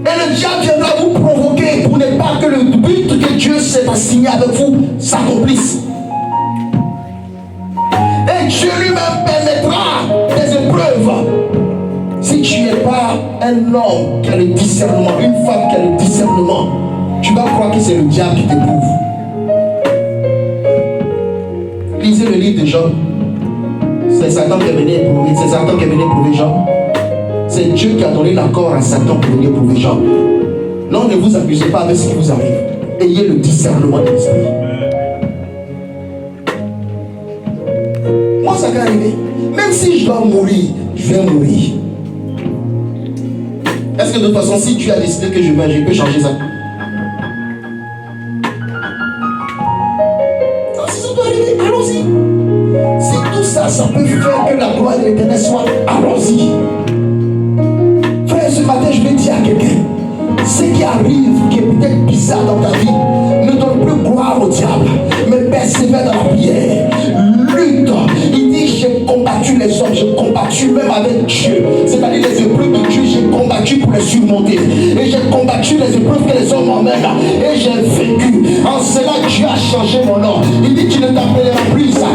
Et le diable viendra vous provoquer pour ne pas que le but que Dieu s'est assigné avec vous s'accomplisse. Et Dieu lui-même permettra des épreuves. Si tu n'es pas un homme qui a le discernement, une femme qui a le discernement, tu vas croire que c'est le diable qui t'éprouve. Lisez le livre de Job. C'est Satan qui est venu éprouver. C'est Satan qui est venu éprouver Job. C'est Dieu qui a donné l'accord à Satan pour venir éprouver Job. Non, ne vous abusez pas avec ce qui vous arrive. Ayez le discernement de l'esprit. Moi, ça peut arriver. Même si je dois mourir, je vais mourir. Est-ce que de toute façon, si Dieu a décidé que je vais, je peux changer ça? Si ça peut arriver, allons-y. Si tout ça, ça peut faire que la gloire de l'Éternel soit, allons-y. Frère, ce matin, je vais dire à quelqu'un, ce qui arrive, qui est peut-être bizarre dans ta vie, ne donne plus gloire au diable, mais persévère dans la prière. Lutte. Il dit, j'ai combattu les hommes, j'ai combattu même avec Dieu. C'est-à-dire les épreuves de Dieu, j'ai combattu pour les surmonter. Et j'ai combattu les épreuves que les hommes m'emmènent. Et j'ai vécu. En cela, Dieu a changé mon nom. Il dit, tu ne t'appelleras plus Isaac,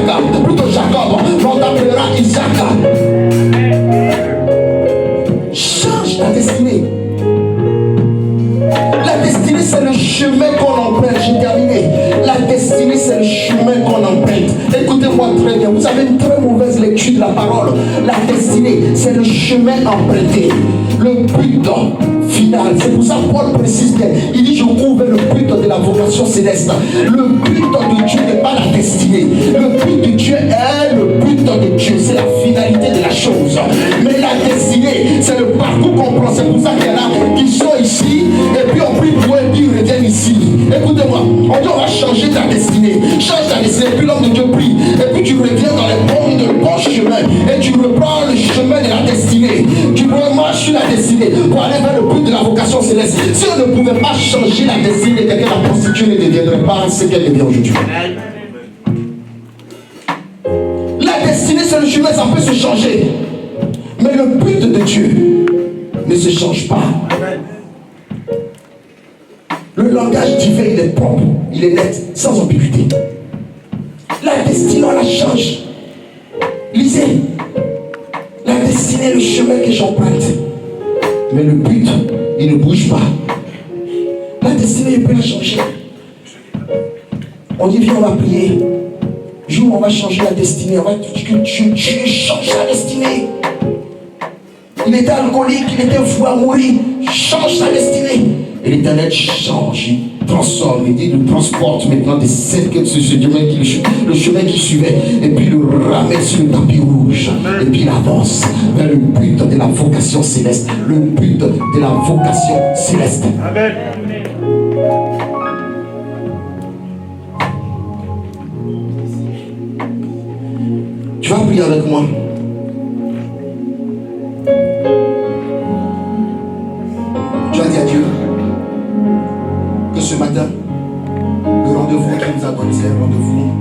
plutôt Jacob, mais on t'appellera Isaac. Change ta destinée. La destinée, c'est le chemin qu'on emprunte. J'ai terminé. La destinée, c'est le chemin qu'on emprunte. Écoutez-moi très bien. Vous avez une très mauvaise lecture de la parole. La destinée, c'est le chemin emprunté. Le but final. C'est pour ça que Paul précise bien. Il dit, je couvre le but de la vocation céleste. Le but de Dieu n'est pas la destinée. Le but de Dieu est le but de Dieu. C'est la finalité de la chose. Mais la destinée, c'est le parcours qu'on prend. C'est pour ça qu'il y en a qui sont ici. Et puis on prie pour eux et puis ils reviennent ici. Écoutez-moi, on dit on va changer ta destinée. Change ta destinée. Et puis l'homme de Dieu prie. Et puis tu reviens dans le bon chemin. Et tu reprends le chemin de la destinée. Tu marches sur la destinée pour aller vers le but de la vocation céleste. Si on ne pouvait pas changer la destinée de quelqu'un, la prostituée ne deviendrait pas ce qu'elle devient aujourd'hui. La destinée, c'est le chemin, ça peut se changer. Mais le but de Dieu ne se change pas. Le langage divin, il est propre, il est net, sans ambiguïté. La destinée, on la change. Lisez. La destinée, le chemin que j'emprunte. Mais le but, il ne bouge pas. La destinée, il peut la changer. On dit, viens, on va prier. Jour, on va changer la destinée. On va dire que Dieu change la destinée. Il était alcoolique, il était fou à mourir. Change sa destinée. Et l'Éternel change, il transforme, il dit, il le transporte maintenant de le chemin qu'il suivait, et puis il le ramène sur le tapis rouge. Et puis il avance vers le but de la vocation céleste. Le but de la vocation céleste. Amen. Tu vas prier avec moi. Tu vas dire à Dieu que ce matin, le rendez-vous qu'il nous a donné, c'est un rendez-vous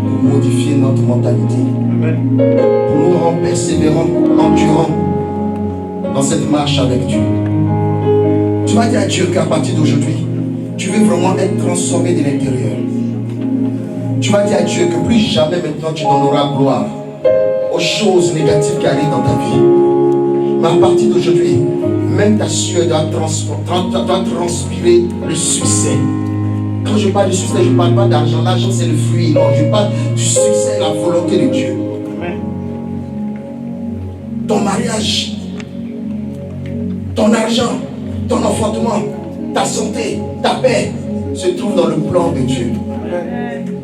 pour modifier notre mentalité. Amen. Pour nous rendre persévérants, endurants dans cette marche avec Dieu. Tu vas dire à Dieu qu'à partir d'aujourd'hui, tu veux vraiment être transformé de l'intérieur. Tu vas dire à Dieu que plus jamais maintenant tu donneras gloire aux choses négatives qui arrivent dans ta vie. Mais à partir d'aujourd'hui, même ta sueur doit transpirer le succès. Quand je parle de succès, je ne parle pas d'argent. L'argent, c'est le fruit. Non, je parle du succès, la volonté de Dieu. Amen. Ton mariage, ton argent, ton enfantement, ta santé, ta paix se trouve dans le plan de Dieu. Amen.